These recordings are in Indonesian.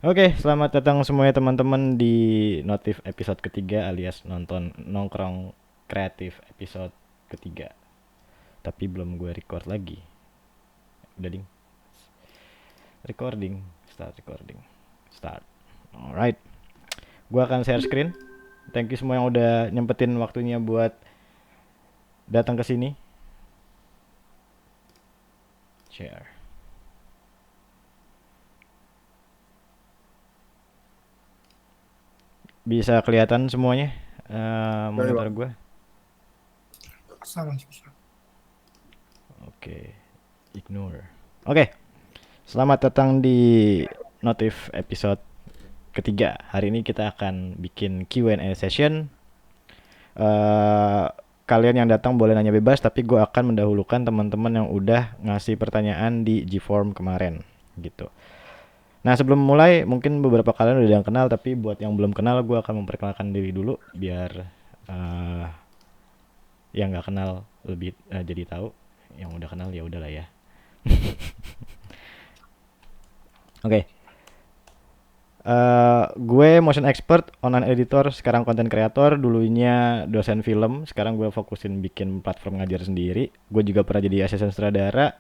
Oke, selamat datang semuanya teman-teman di Notif episode ketiga alias nonton nongkrong kreatif episode ketiga. Tapi belum gue record lagi. Udah ding. Recording. Start recording. Start. Alright. Gue akan share screen. Thank you semua yang udah nyempetin waktunya buat datang ke sini. Share. Bisa kelihatan semuanya Dari monitor Bang. gue. Sama susah. Oke. Ignore. Oke. Selamat datang di Notif episode ketiga. Hari ini kita akan bikin Q&A session. Eh, Kalian yang datang boleh nanya bebas, tapi gue akan mendahulukan teman-teman yang udah ngasih pertanyaan di Gform kemarin, gitu. Nah sebelum mulai, mungkin beberapa kalian udah yang kenal, tapi buat yang belum kenal, gue akan memperkenalkan diri dulu, biar eh, yang nggak kenal lebih jadi tahu. Yang udah kenal ya udahlah ya. Oke. Gue motion expert, online editor, sekarang content creator, dulunya dosen film, sekarang gue fokusin bikin platform ngajar sendiri. Gue juga pernah jadi asisten sutradara.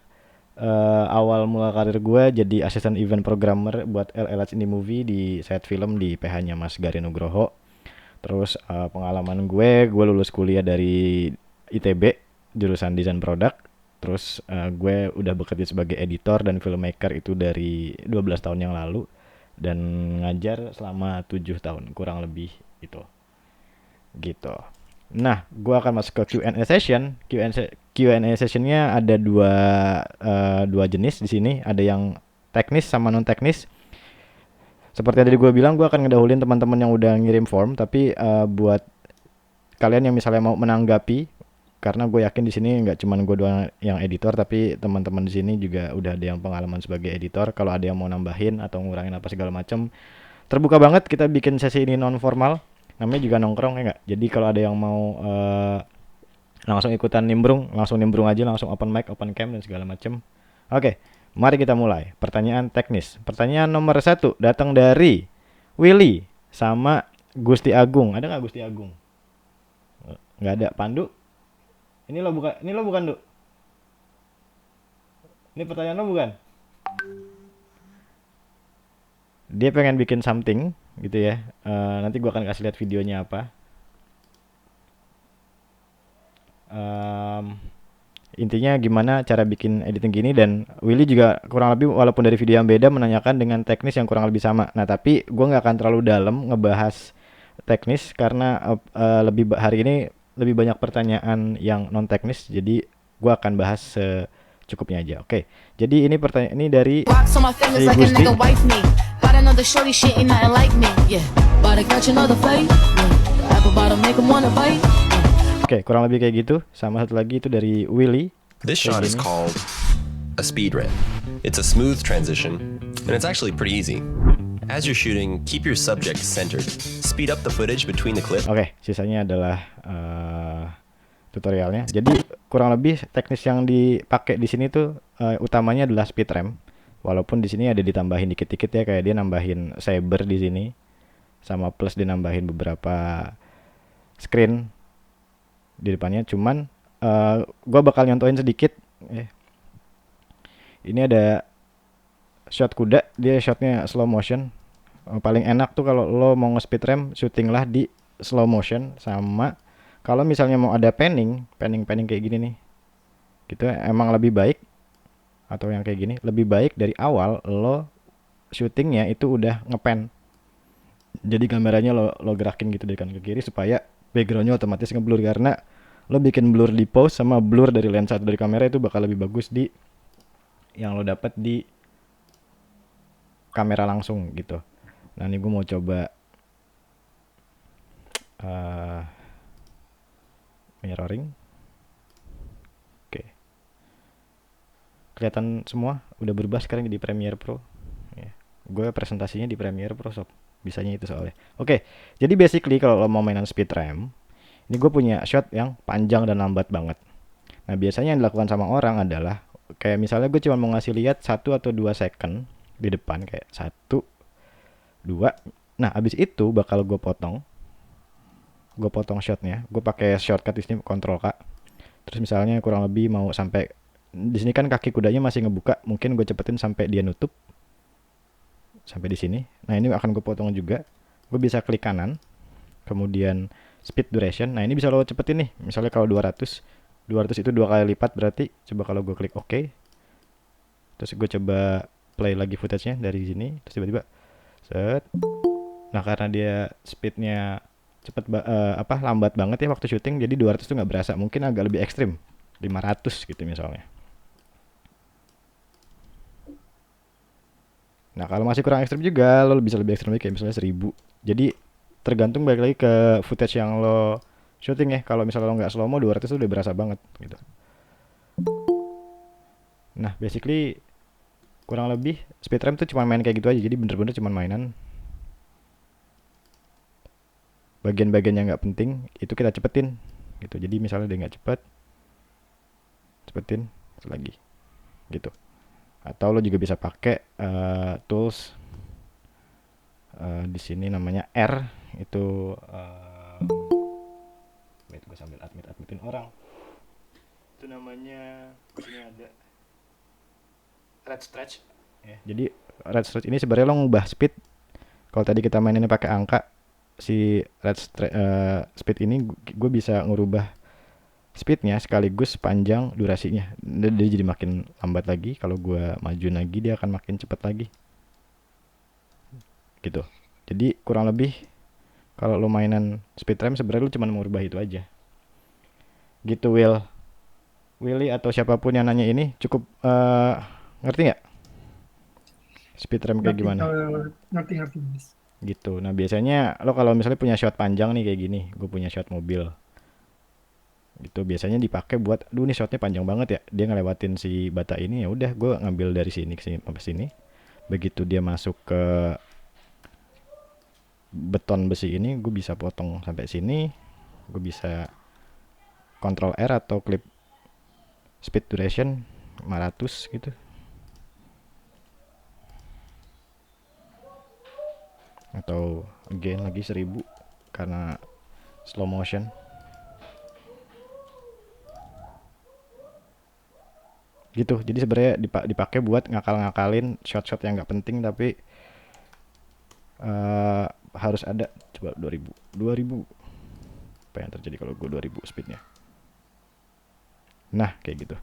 Awal mula karir gue jadi asisten event programmer buat LLH Indie Movie di set film di PH-nya Mas Gari Nugroho. Terus pengalaman gue lulus kuliah dari ITB, jurusan desain produk. Terus gue udah bekerja sebagai editor dan filmmaker itu dari 12 tahun yang lalu dan ngajar selama 7 tahun kurang lebih itu gitu. Nah, gua akan masuk ke Q&A session. Q&A sessionnya ada dua jenis di sini. Ada yang teknis sama non teknis. Seperti yang tadi gue bilang, gue akan ngedahulin teman-teman yang udah ngirim form. Tapi buat kalian yang misalnya mau menanggapi, karena gue yakin di sini nggak cuma gue doang yang editor, tapi teman-teman di sini juga udah ada yang pengalaman sebagai editor. Kalau ada yang mau nambahin atau ngurangin apa segala macam, terbuka banget. Kita bikin sesi ini non formal, namanya juga nongkrong ya nggak. Jadi kalau ada yang mau langsung ikutan nimbrung aja, langsung open mic, open cam dan segala macam. Oke, mari kita mulai. Pertanyaan teknis. Pertanyaan nomor satu datang dari Willy sama Gusti Agung. Ada nggak Gusti Agung? Nggak ada. Pandu? Ini lo bukan, Du? Ini pertanyaan lo bukan? Dia pengen bikin something gitu ya. Nanti gua akan kasih lihat videonya apa. Em, Intinya gimana cara bikin editing gini, dan Willy juga kurang lebih walaupun dari video yang beda menanyakan dengan teknis yang kurang lebih sama. Nah tapi gue nggak akan terlalu dalam ngebahas teknis karena hari ini lebih banyak pertanyaan yang non teknis, jadi gue akan bahas secukupnya aja. Oke, jadi ini pertanyaan ini dari Rocks on my fingers like a Gusti. nigga wife me. Got another shorty, shit ain't nothing like me. Yeah, about to catch another fight. Yeah, apple bottom make 'em wanna bite. Oke, kurang lebih kayak gitu. Sama satu lagi itu dari Willy. This Kayak shot is gini. called a speed ramp. It's a smooth transition, and it's actually pretty easy. As you're shooting, keep your subject centered. Speed up the footage between the clips. Oke, sisanya adalah tutorialnya. Jadi kurang lebih teknis yang dipakai di sini tuh utamanya adalah speed ramp. Walaupun di sini ada ditambahin dikit-dikit ya, kayak dia nambahin saber di sini, sama plus dia nambahin beberapa screen di depannya. Cuman gua bakal nyontohin sedikit. Ini ada shot kuda, dia shotnya slow motion. Paling enak tuh kalau lo mau nge-speed ramp, syuting lah di slow motion. Sama kalau misalnya mau ada panning kayak gini nih, gitu emang lebih baik. Atau yang kayak gini lebih baik dari awal lo syutingnya itu udah ngepan. Jadi kameranya lo gerakin gitu dari kanan ke kiri supaya backgroundnya otomatis ngeblur, karena lo bikin blur di pose sama blur dari lensa atau dari kamera itu bakal lebih bagus di yang lo dapat di kamera langsung gitu. Nah ini gue mau coba uh, mirroring. Oke, kelihatan semua udah berubah sekarang jadi Premiere Pro ya. Gue presentasinya di Premiere Pro sob, bisanya itu soalnya. Oke, jadi basically kalau lo mau mainan speed ramp, ini gue punya shot yang panjang dan lambat banget. Nah biasanya yang dilakukan sama orang adalah kayak misalnya gue cuma mau ngasih lihat 1 atau 2 second di depan, kayak 1 2. Nah, abis itu bakal gue potong shotnya. Gue pakai shortcut di sini Ctrl K. Terus misalnya kurang lebih mau sampai di sini kan kaki kudanya masih ngebuka, mungkin gue cepetin sampai dia nutup sampai di sini. Nah, ini akan gue potong juga. Gue bisa klik kanan, kemudian speed duration. Nah, ini bisa lo cepetin nih. Misalnya kalau 200 itu 2 kali lipat berarti. Coba kalau gue klik OK. Terus gue coba play lagi footage-nya dari sini, terus tiba-tiba set. Nah, karena dia speednya lambat banget ya waktu syuting, jadi 200 tuh nggak berasa. Mungkin agak lebih ekstrim, 500 gitu misalnya. Nah, kalau masih kurang ekstrim juga, lo bisa lebih ekstrim lagi kayak misalnya 1000. Jadi tergantung balik lagi ke footage yang lo syuting ya. Kalau misalnya lo nggak slow mo, 200 tuh udah berasa banget gitu. Nah, basically kurang lebih speed RAM tuh cuma main kayak gitu aja. Jadi bener-bener cuma mainan. Bagian-bagian yang nggak penting itu kita cepetin gitu. Jadi misalnya dia nggak cepet, cepetin lagi gitu. Atau lo juga bisa pakai tools di sini namanya R itu. Wait, gue sambil admitin orang. Itu namanya di sini ada red stretch. Ya, jadi red stretch ini sebenarnya lo ngubah speed. Kalau tadi kita main ini pakai angka, si speed ini gue bisa ngerubah speednya sekaligus panjang durasinya. Dia jadi makin lambat lagi. Kalau gue maju lagi dia akan makin cepat lagi gitu. Jadi kurang lebih kalau lo mainan speed RAM sebenarnya lo cuma merubah itu aja gitu. Willy atau siapapun yang nanya ini cukup ngerti nggak speed RAM kayak gimana Ngerti, Mas. gitu. Nah, biasanya lo kalau misalnya punya shot panjang nih kayak gini, gue punya shot mobil gitu, biasanya dipakai buat, aduh nih shotnya panjang banget ya, dia ngelewatin si bata ini, ya udah gue ngambil dari sini ke sini sampai sini. Begitu dia masuk ke beton besi ini, gue bisa potong sampai sini. Gue bisa Ctrl R atau clip speed duration 500 gitu. Atau again lagi 1000 karena slow motion. Gitu. Jadi sebenarnya dipakai buat ngakal-ngakalin shot-shot yang nggak penting tapi harus ada. Coba 2000 apa yang terjadi kalau gue 2000 speednya. Nah, kayak gitu.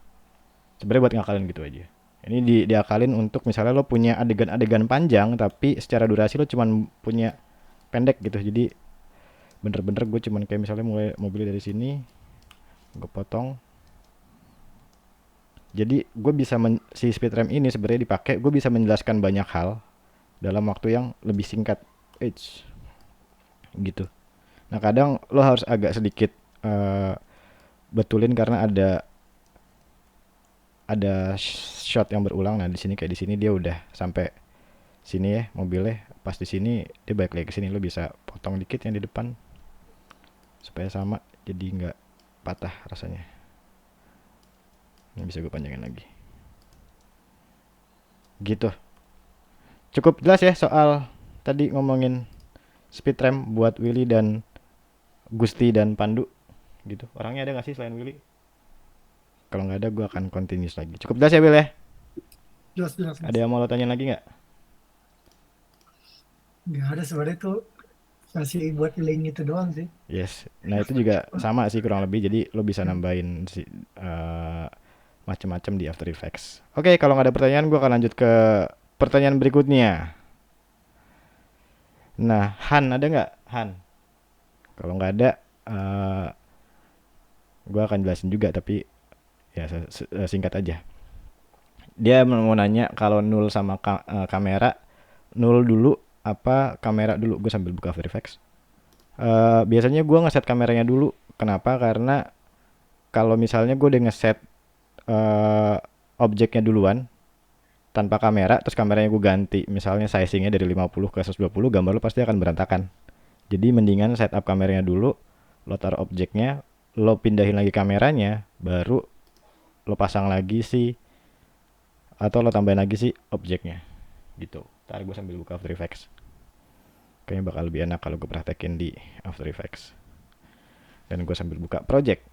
Sebenarnya buat ngakalin gitu aja. Ini diakalin untuk misalnya lo punya adegan-adegan panjang tapi secara durasi lo cuman punya pendek gitu. Jadi bener-bener gue cuman kayak misalnya mulai mobilnya dari sini, gue potong. Jadi gue bisa si speed RAM ini sebenarnya dipakai, gue bisa menjelaskan banyak hal dalam waktu yang lebih singkat. Gitu. Nah, kadang lo harus agak sedikit betulin karena ada shot yang berulang. Nah, di sini kayak di sini dia udah sampai sini ya mobilnya, pas di sini dia balik lagi ke sini, lo bisa potong dikit yang di depan supaya sama, jadi nggak patah rasanya. Ini bisa gue panjangin lagi gitu. Cukup jelas ya soal tadi ngomongin speed RAM buat Willy dan Gusti dan Pandu gitu. Orangnya ada nggak sih selain Willy? Kalau nggak ada gue akan continuous lagi. Cukup jelas ya Will ya? Jelas. Ada yang mau lo tanya lagi nggak? Nggak ada, sebenarnya tuh kasih buat link itu doang sih. Yes. Nah, itu juga sama sih kurang lebih. Jadi lo bisa nambahin si macam-macam di After Effects. Oke, kalau nggak ada pertanyaan gue akan lanjut ke pertanyaan berikutnya. Nah, Han ada nggak? Han? Kalau nggak ada, gue akan jelasin juga tapi ya singkat aja. Dia mau nanya kalau nul sama kamera, nul dulu apa kamera dulu? Gue sambil buka After Effects. Biasanya gue ngeset kameranya dulu. Kenapa? Karena kalau misalnya gue udah ngeset objeknya duluan tanpa kamera, terus kameranya gue ganti, misalnya sizingnya dari 50 ke 120, gambar lo pasti akan berantakan. Jadi mendingan setup kameranya dulu, lo taruh objeknya, lo pindahin lagi kameranya, baru lo pasang lagi sih, atau lo tambahin lagi sih objeknya gitu. Ntar gue sambil buka After Effects. Kayaknya bakal lebih enak kalau gue praktekin di After Effects. Dan gue sambil buka project.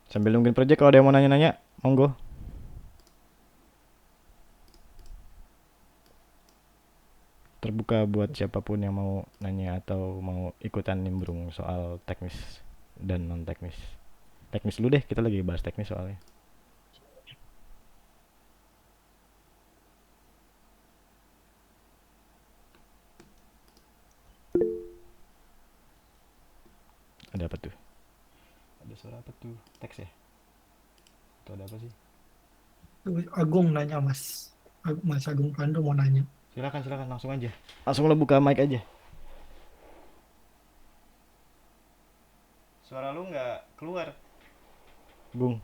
Sambil nungguin project, kalau ada yang mau nanya-nanya, monggo. Terbuka buat siapapun yang mau nanya atau mau ikutan nimbrung soal teknis dan non teknis. Teknis dulu deh, kita lagi bahas teknis soalnya. Ada apa tuh? Ada suara apa tuh? Teks ya? Atau ada apa sih? Agung nanya Mas. Mas Agung Pandu mau nanya. Silakan langsung aja. Langsung lo buka mic aja. Suara lu nggak keluar, Gung.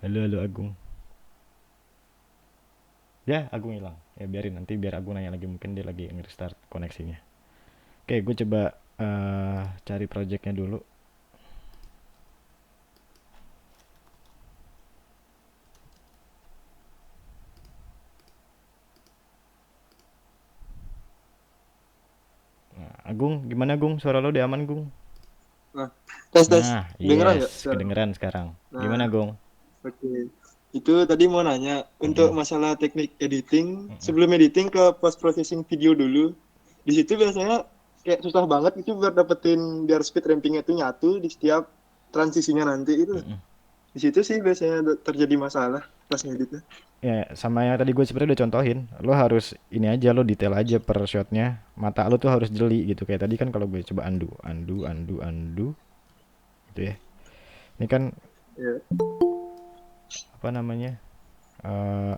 Halo Agung. Ya, Agung hilang. Ya biarin, nanti biar Agung nanya lagi, mungkin dia lagi nge-restart koneksinya. Oke, gue coba cari projectnya dulu. Nah, Agung, gimana Gung? Suara lo udah aman, Gung? Nah, tes tes. Nah, Kedengeran nggak yes, sekarang? kedengeran sekarang. Nah, Gimana, Gung? oke. Itu tadi mau nanya untuk Mm-mm. masalah teknik editing. Mm-mm. Sebelum editing ke post processing video dulu. Di situ biasanya kayak susah banget itu buat dapetin biar speed rampingnya itu nyatu di setiap transisinya nanti itu. Mm-mm. Di situ sih biasanya terjadi masalah pas ngeditnya. Ya, sama yang tadi gue sebenarnya udah contohin. Lo harus ini aja, lo detail aja per shotnya. Mata lo tuh harus jeli gitu. Kayak tadi kan kalau gue coba undo, gitu ya. Ini kan Ya. apa namanya? eh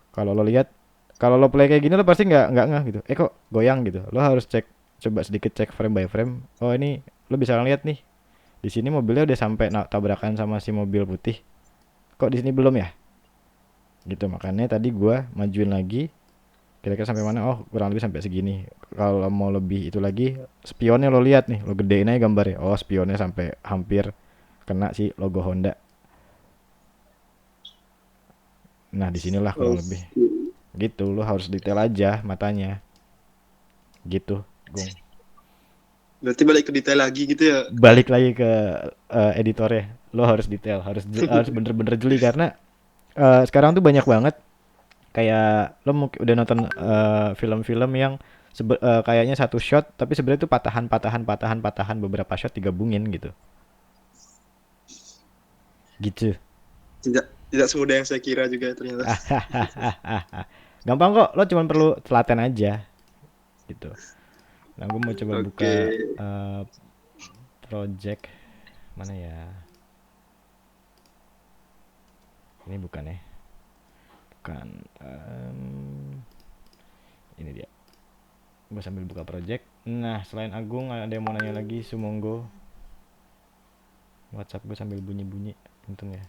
Kalau lo lihat, kalau lo play kayak gini lo pasti nggak ngeh gitu. Kok goyang gitu. Lo harus coba sedikit cek frame by frame. Oh ini lo bisa lihat nih. Di sini mobilnya udah sampai tabrakan sama si mobil putih. Kok di sini belum ya? Gitu, makanya tadi gua majuin lagi. Kira-kira sampai mana? Oh kurang lebih sampai segini. Kalau mau lebih itu lagi, spionnya lo lihat nih. Lo gedein aja gambarnya. Oh spionnya sampai hampir kena si logo Honda. Nah disinilah kurang lebih. Oke. Gitu, lo harus detail aja matanya. Gitu, Gung. Berarti balik ke detail lagi gitu ya. Balik lagi ke editornya. Lo harus detail, harus bener-bener jeli karena sekarang tuh banyak banget kayak lo mungkin udah nonton film-film yang kayaknya satu shot tapi sebenarnya itu patahan beberapa shot digabungin gitu. Gitu. Tidak semudah yang saya kira juga ternyata. Gampang kok, lo cuma perlu telaten aja gitu. Nah, gue mau coba buka Oke. project mana ya? Ini bukan ya? Bukan. Ini dia. Gue sambil buka project. Nah, selain Agung ada yang mau nanya lagi, sumonggo. WhatsApp gue sambil bunyi-bunyi, untung ya.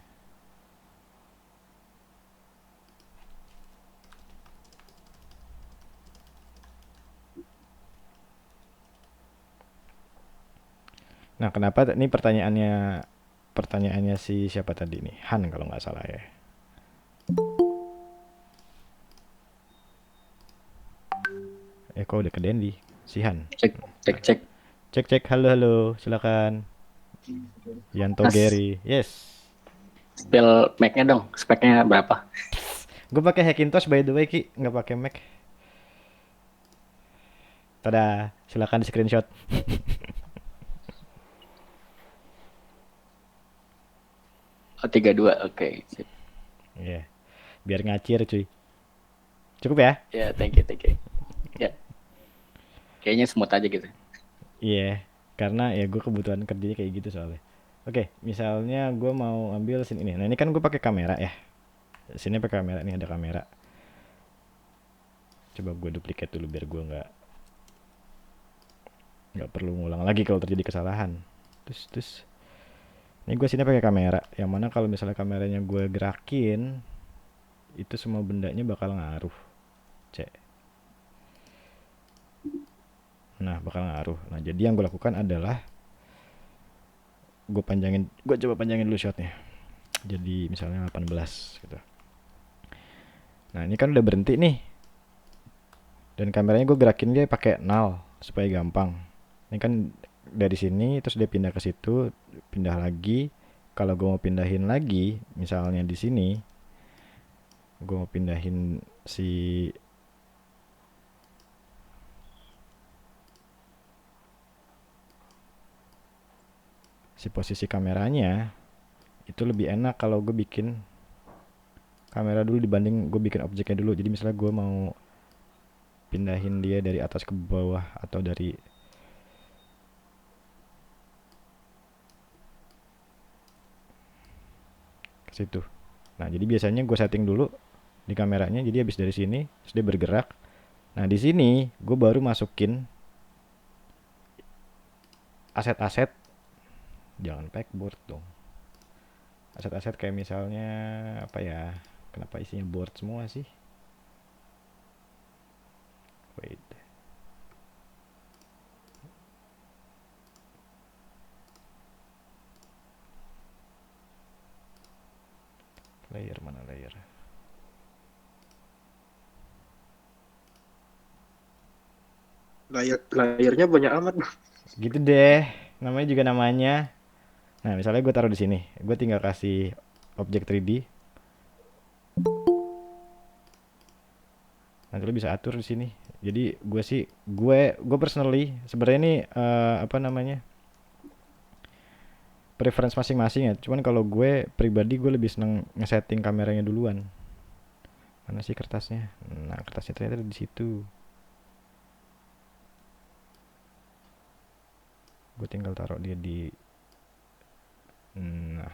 Nah, kenapa ini pertanyaannya si siapa tadi nih? Han kalau nggak salah ya. Kok udah ke Dendi? Si Han. Cek. Cek, halo, silakan. Yanto Mas, Gary, yes. spill Mac-nya dong, speknya berapa? Gue pakai Hackintosh by the way Ki, nggak pakai Mac. Tada, silakan di screenshot. Oh, 32, oke. Sip. Iya, biar ngacir cuy. Cukup ya? Ya, thank you. Ya, kayaknya smooth aja gitu. Iya, karena ya gue kebutuhan kerjanya kayak gitu soalnya. Oke, misalnya gue mau ambil scene ini. Nah ini kan gue pakai kamera ya. Sini pakai kamera, nih ada kamera. Coba gue duplicate dulu biar gue nggak perlu ngulang lagi kalau terjadi kesalahan. Terus ini gue sini pakai kamera. Yang mana kalau misalnya kameranya gue gerakin, itu semua bendanya bakal ngaruh. Cek. Nah, bakal ngaruh. Nah, jadi yang gue lakukan adalah gue coba panjangin dulu shotnya. Jadi misalnya 18 gitu. Nah, ini kan udah berhenti nih. Dan kameranya gue gerakin dia pakai null supaya gampang. Ini kan dari sini terus dia pindah ke situ, pindah lagi. Kalau gue mau pindahin lagi, misalnya di sini, gue mau pindahin si posisi kameranya, itu lebih enak kalau gue bikin kamera dulu dibanding gue bikin objeknya dulu. Jadi misalnya gue mau pindahin dia dari atas ke bawah atau dari ke situ. Nah, jadi biasanya gue setting dulu di kameranya, jadi habis dari sini terus dia bergerak. Nah, di sini gue baru masukin aset-aset, jangan pegboard dong. Aset-aset kayak misalnya apa ya? Kenapa isinya board semua sih? Wait. Layer mana layer? Layarnya banyak amat. Gitu deh. Namanya juga namanya. Nah, misalnya gue taruh di sini. Gue tinggal kasih objek 3D. Nanti lo bisa atur di sini. Jadi gue personally sebenarnya ini apa namanya? Preference masing-masing ya. Cuman kalau gue pribadi gue lebih seneng ngesetting kameranya duluan. Mana sih kertasnya? Nah, kertasnya ternyata di situ. Gue tinggal taruh dia di. Nah,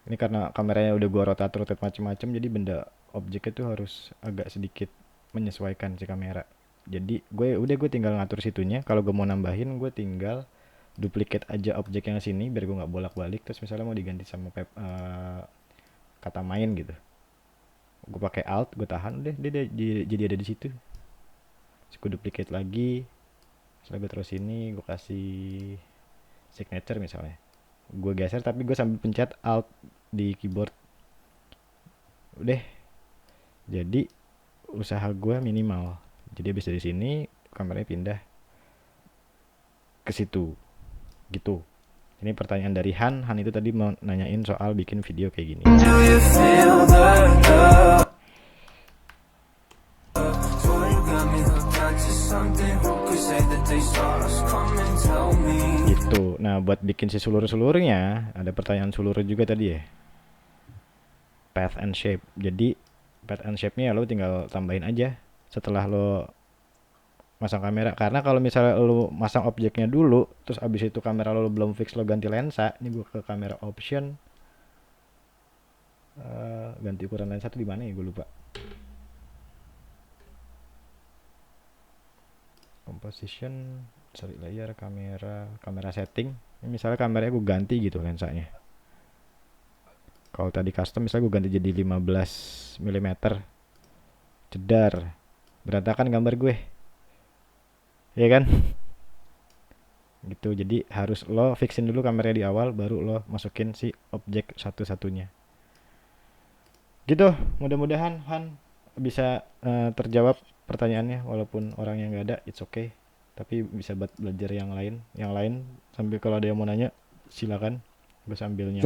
ini karena kameranya udah gue rotate macem-macem, jadi benda objeknya tuh harus agak sedikit menyesuaikan si kamera. Jadi gue tinggal ngatur situnya. Kalau gue mau nambahin, gue tinggal duplicate aja objek yang sini biar gue nggak bolak-balik. Terus misalnya mau diganti sama kata main gitu, gue pakai alt, gue tahan deh, dia jadi ada di situ. Terus gue duplicate lagi. Setelah gue terus sini, gue kasih signature misalnya. Gue geser tapi gue sambil pencet alt di keyboard. Udah. Jadi usaha gue minimal. Jadi habis dari sini kameranya pindah ke situ. Gitu. Ini pertanyaan dari Han. Han itu tadi mau nanyain soal bikin video kayak gini. Gitu. Nah, buat bikin si sulur-sulurnya, ada pertanyaan sulur juga tadi ya. Path and shape. Jadi path and shape-nya lo tinggal tambahin aja setelah lo masang kamera. Karena kalau misalnya lo masang objeknya dulu, terus abis itu kamera lo belum fix, lo ganti lensa. Ini gue ke kamera option, ganti ukuran lensa tuh di mana ya, gue lupa. Composition, sorry, layer, kamera setting. Ini misalnya kameranya gue ganti gitu lensanya. Kalau tadi custom misalnya gue ganti jadi 15 mm. Cedar. Berantakan gambar gue. Ya kan? Gitu. Jadi harus lo fixin dulu kameranya di awal, baru lo masukin si objek satu-satunya. Gitu. Mudah-mudahan Han bisa terjawab pertanyaannya, walaupun orangnya nggak ada, it's okay. Tapi bisa buat belajar yang lain. Sambil kalau ada yang mau nanya, silakan. Gue sambil nyawa.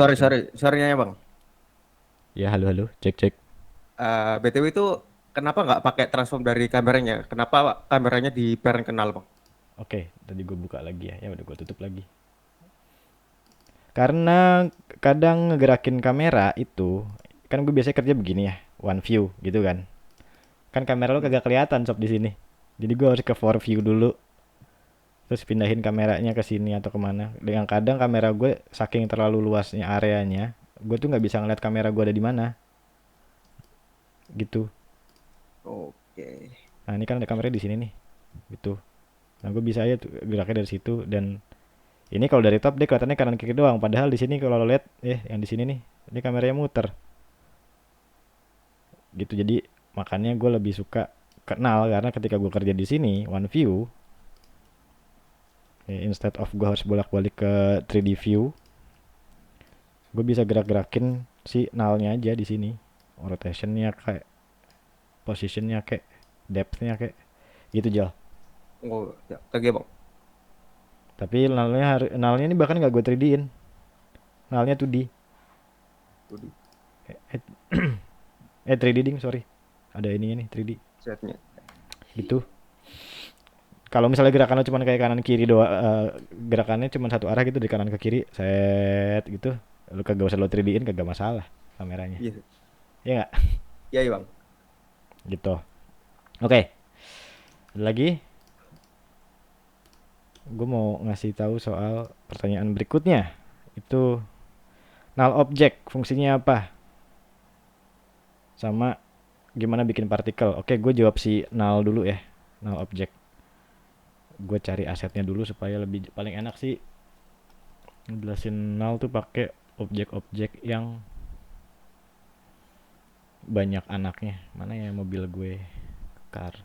Sorry nanya bang. Ya, halo, cek. BTW itu kenapa nggak pakai transform dari kameranya? Kenapa kameranya di parent kenal bang? Oke, tadi gue buka lagi ya. Ya udah gue tutup lagi. Karena kadang ngegerakin kamera itu, kan gue biasanya kerja begini ya, one view gitu kan. Kan kamera lo kagak kelihatan sob di sini. Jadi gue harus ke 4 view dulu. Terus pindahin kameranya ke sini atau kemana. Dengan kadang kamera gue saking terlalu luasnya areanya, gue tuh nggak bisa ngeliat kamera gue ada di mana. Gitu. Oke. Nah, ini kan ada kamera di sini nih. Gitu. Nah, gue bisa aja tuh geraknya dari situ. Dan ini kalau dari top dia kelihatannya kanan kiri doang. Padahal di sini kalau lo lihat, yang di sini nih, ini kameranya muter. Gitu. Jadi makanya gue lebih suka kenal, karena ketika gue kerja di sini one view, Instead of gue harus bolak-balik ke 3D view, gue bisa gerak-gerakin si nullnya aja di sini, rotationnya kayak, positionnya kayak, depthnya kayak, gitu Jal. Oh, ya, oke Bang. Tapi nullnya ini bahkan nggak gue 3D-in, nullnya 2D. Tuh, 3D ding, sorry. Ada ininya nih 3D. setnya. Gitu. Kalau misalnya gerakannya cuma kayak kanan kiri doang, gerakannya cuma satu arah gitu dari kanan ke kiri, set gitu. Lu kagak usah lo 3D-in kagak masalah kameranya. Iya. Ya nggak? Iya, iya Bang. Gitu. Oke. Ada lagi? Gue mau ngasih tahu soal pertanyaan berikutnya. Itu null object fungsinya apa? Sama gimana bikin partikel. Oke, gue jawab si null dulu ya. Null object. Gue cari asetnya dulu supaya lebih paling enak sih ngejelasin null tuh pakai objek-objek yang banyak anaknya. Mana ya mobil gue? Car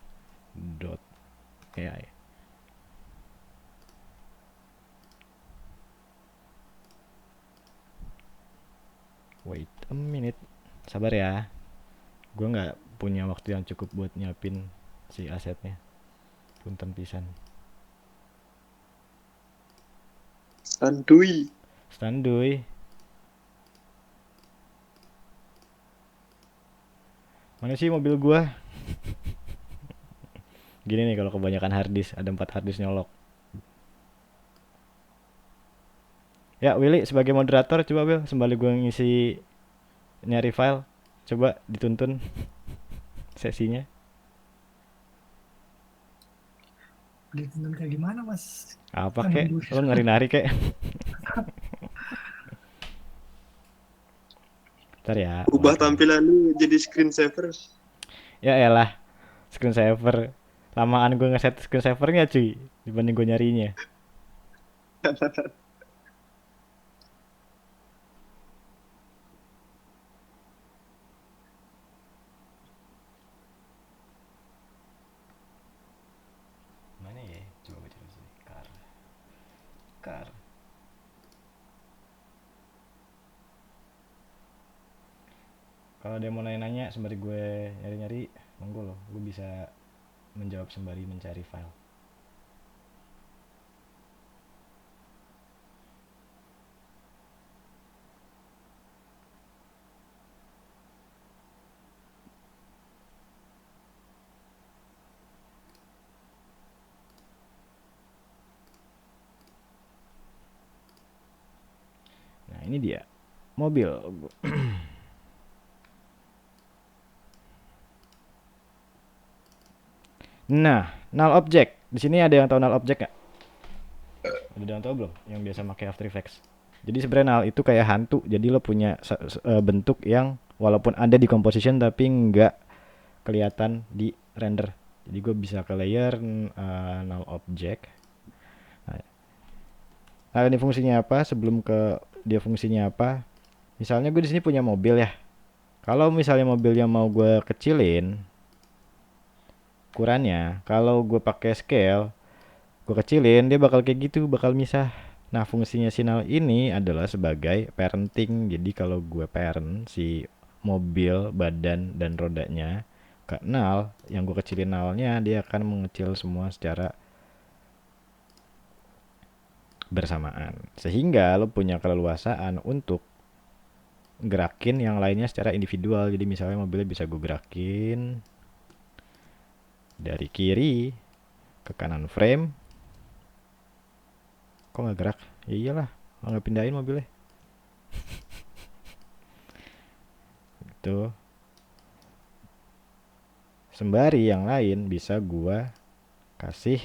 dot AI. Wait a minute. Sabar ya. Gue nggak punya waktu yang cukup buat nyiapin si asetnya. Punten pisan. Santuy. Standuy. Mana sih mobil gua? Gini nih kalau kebanyakan harddisk, ada 4 harddisk nyolok. Ya Willy sebagai moderator coba Will, sembari gua ngisi nyari file, coba dituntun sesinya. Ditonton kayak gimana mas? Apa Kan kek? nunggu. Lo nari-nari kek? Ntar ya. Ubah Oke. tampilan lu jadi screensaver. Ya elah, screensaver. Lamaan gue ngeset screensavernya cuy, dibanding gue nyarinya. Mana ya? Coba baca dulu sih. Car. Kalau ada yang mau nanya-nanya sembari gue nyari-nyari, monggo loh, gue bisa menjawab sembari mencari file. Nah ini dia mobil. Nah, null object. Di sini ada yang tahu null object nggak? Ada yang tahu belum? Yang biasa pakai After Effects. Jadi sebenarnya null itu kayak hantu. Jadi lo punya bentuk yang walaupun ada di composition tapi nggak kelihatan di render. Jadi gue bisa ke layer null object. Nah, ini fungsinya apa? Sebelum ke dia fungsinya apa? Misalnya gue di sini punya mobil ya. Kalau misalnya mobilnya mau gue kecilin ukurannya, kalau gue pakai scale, gue kecilin, dia bakal kayak gitu, bakal misah. Nah, fungsinya si null ini adalah sebagai parenting. Jadi kalau gue parent si mobil, badan, dan rodanya ke null, yang gue kecilin nullnya, dia akan mengecil semua secara bersamaan. Sehingga lo punya keleluasaan untuk gerakin yang lainnya secara individual. Jadi misalnya mobilnya bisa gue gerakin dari kiri ke kanan frame. Kok nggak gerak? Ya iyalah, nggak pindahin mobilnya. Gitu. Sembari yang lain bisa gua kasih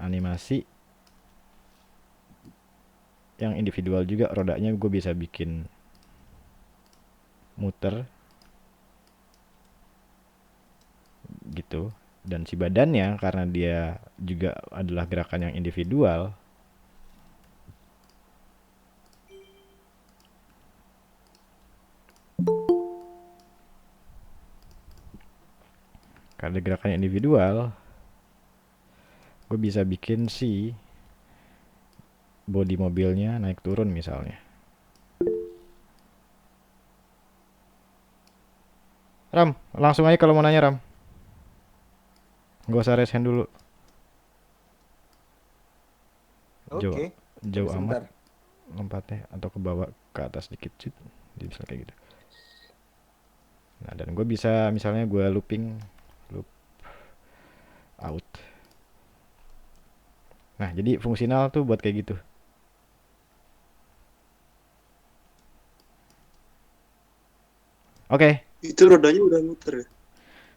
animasi yang individual juga. Rodanya gue bisa bikin muter gitu. Dan si badannya karena dia juga adalah gerakan yang individual, karena gerakannya individual, gue bisa bikin si body mobilnya naik turun misalnya. Ram, langsung aja kalau mau nanya Ram. Gak usah raise hand dulu. Jauh, Oke. jauh Sebentar. amat lompatnya atau ke bawah ke atas dikit sih. Jadi bisa kayak gitu. Nah, dan gue bisa misalnya gue looping loop out. Nah, jadi fungsional tuh buat kayak gitu. Oke, Itu rodanya udah muter ya.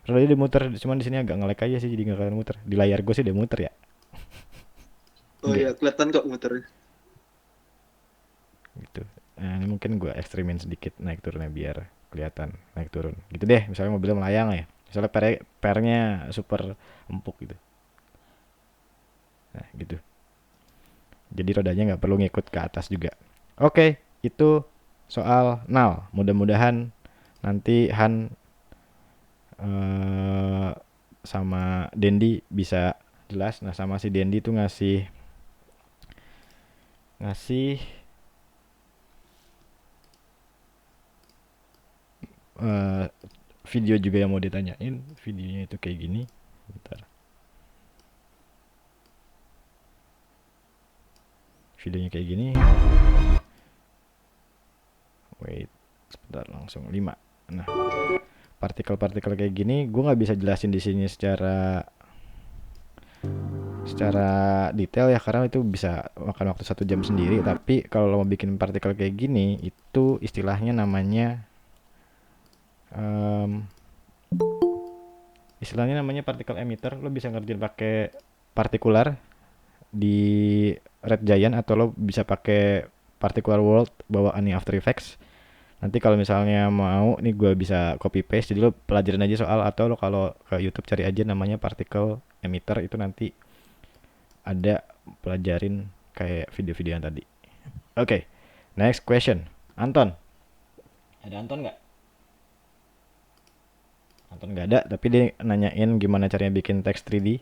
rodanya udah muter, cuman di sini agak nge-lag aja sih jadi nggak kelihatan muter. Di layar gue sih udah muter ya. Oh Enggak iya, kelihatan kok muternya. gitu. Nah, ini mungkin gue ekstremin sedikit naik turunnya biar kelihatan naik turun. Gitu deh, misalnya mobilnya melayang ya. Misalnya pernya super empuk gitu. Nah, gitu. Jadi rodanya nggak perlu ngikut ke atas juga. Oke, itu soal nal. Mudah-mudahan nanti Han sama Dendi bisa jelas. Nah, sama si Dendi tuh ngasih eh, video juga yang mau ditanyain. Videonya itu kayak gini. Bentar. Videonya kayak gini. Wait, sebentar langsung 5. Nah, partikel-partikel kayak gini gue nggak bisa jelasin di sini secara detail ya karena itu bisa makan waktu 1 jam sendiri. Tapi kalau lo mau bikin partikel kayak gini itu istilahnya namanya partikel emitter. Lo bisa ngerjain pakai partikular di Red Giant atau lo bisa pakai particular world bawaan After Effects. Nanti kalau misalnya mau nih gue bisa copy paste, jadi lo pelajarin aja soal, atau lo kalau ke YouTube cari aja namanya particle emitter, itu nanti ada pelajarin kayak video-video yang tadi. Oke, next question. Anton. Ada Anton nggak? Anton nggak ada, tapi dia nanyain gimana caranya bikin teks 3D.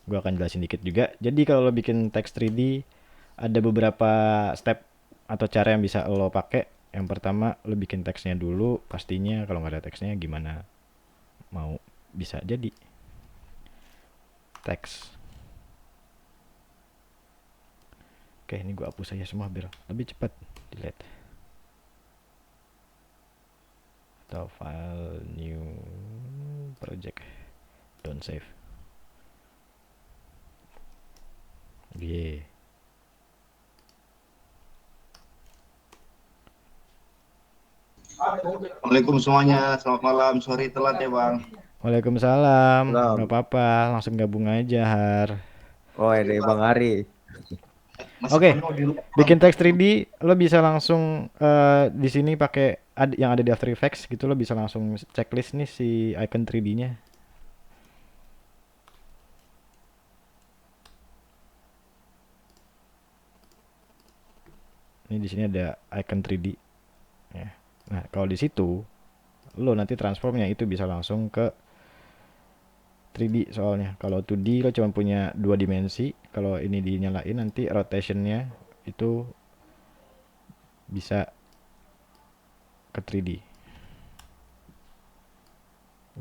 Gue akan jelasin dikit juga. Jadi kalau lo bikin teks 3D, ada beberapa step atau cara yang bisa lo pakai. Yang pertama, lo bikin teksnya dulu. Pastinya kalau nggak ada teksnya gimana mau bisa jadi teks. Oke, ini gue hapus aja semua biar lebih cepat. Delete. Atau file new project. Don't save. Yeah. Assalamualaikum semuanya, selamat malam. Sorry telat ya bang. Waalaikumsalam. Salam. Gak apa-apa, langsung gabung aja Har. Oh, ini Bang Ari. Masih Oke, penuh di luar. bikin teks 3D lo bisa langsung di sini pakai yang ada di After Effects gitu. Lo bisa langsung checklist nih si icon 3D-nya. Ini di sini ada icon 3D ya. Nah, kalau di situ lo nanti transformnya itu bisa langsung ke 3D soalnya. Kalau 2D lo cuma punya 2 dimensi. Kalau ini dinyalain nanti rotationnya itu bisa ke 3D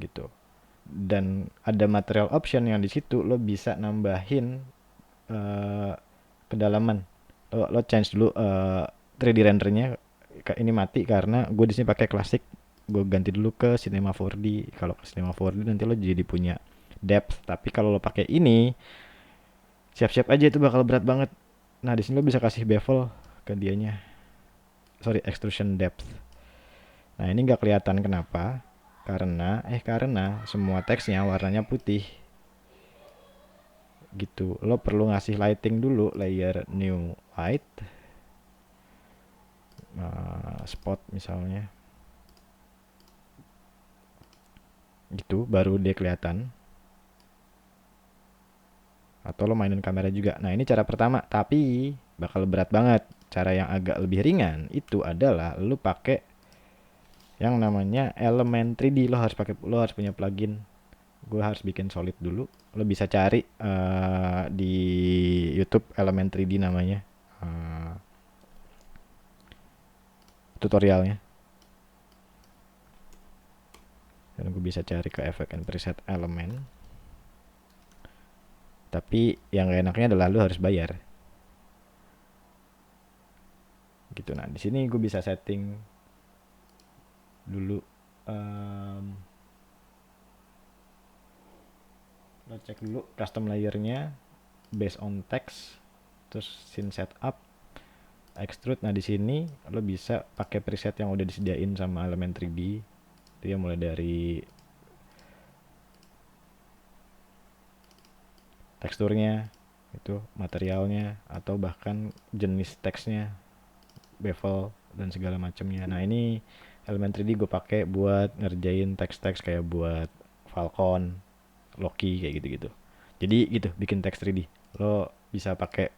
gitu. Dan ada material option yang di situ lo bisa nambahin kedalaman. Lo change dulu 3D rendernya. Ini mati karena gue di sini pakai klasik. Gue ganti dulu ke Cinema 4D. Kalau ke Cinema 4D nanti lo jadi punya depth. Tapi kalau lo pakai ini, siap-siap aja itu bakal berat banget. Nah, di sini lo bisa kasih bevel ke dianya. Sorry, extrusion depth. Nah, ini nggak kelihatan kenapa? Karena semua teksnya warnanya putih. Gitu. Lo perlu ngasih lighting dulu, layer new light. Spot misalnya. Gitu, baru dia kelihatan. Atau lo mainin kamera juga. Nah, ini cara pertama, tapi bakal berat banget. Cara yang agak lebih ringan itu adalah lo pakai yang namanya elemen 3D. Lo harus punya plugin gue harus bikin solid dulu. Lo bisa cari di YouTube Element 3D namanya, tutorialnya. Dan gue bisa cari ke Effect and Preset Element. Tapi yang gak enaknya adalah lo harus bayar. Gitu. Nah, di sini gue bisa setting dulu. Lo cek dulu custom layernya, based on text, terus scene setup, extrude. Nah, di sini lo bisa pakai preset yang udah disediain sama Element 3D. Dia mulai dari teksturnya, itu materialnya, atau bahkan jenis teksnya, bevel dan segala macamnya. Nah, ini Element 3D gue pakai buat ngerjain teks-teks kayak buat Falcon, Loki kayak gitu-gitu. Jadi gitu bikin teks 3D. Lo bisa pakai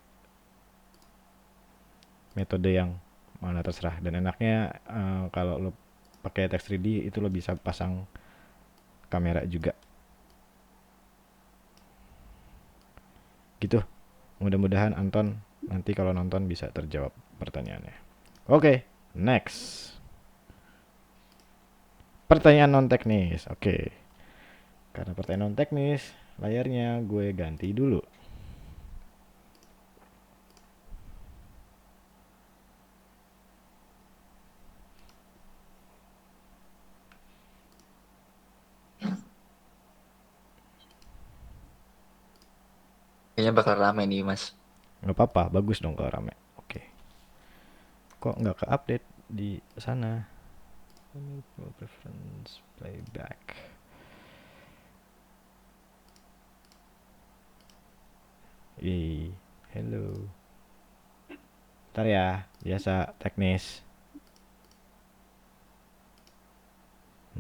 metode yang mana terserah, dan enaknya kalau lo pakai teks 3D itu lo bisa pasang kamera juga. Gitu. Mudah-mudahan Anton nanti kalau nonton bisa terjawab pertanyaannya. Oke, next. Pertanyaan non teknis. Oke. Karena pertanyaan non teknis, layarnya gue ganti dulu. Kayaknya bakal rame nih Mas. Nggak apa-apa, bagus dong kalau rame. Oke. Kok nggak ke-update di sana? Preference playback. Hello. Ntar ya, biasa teknis.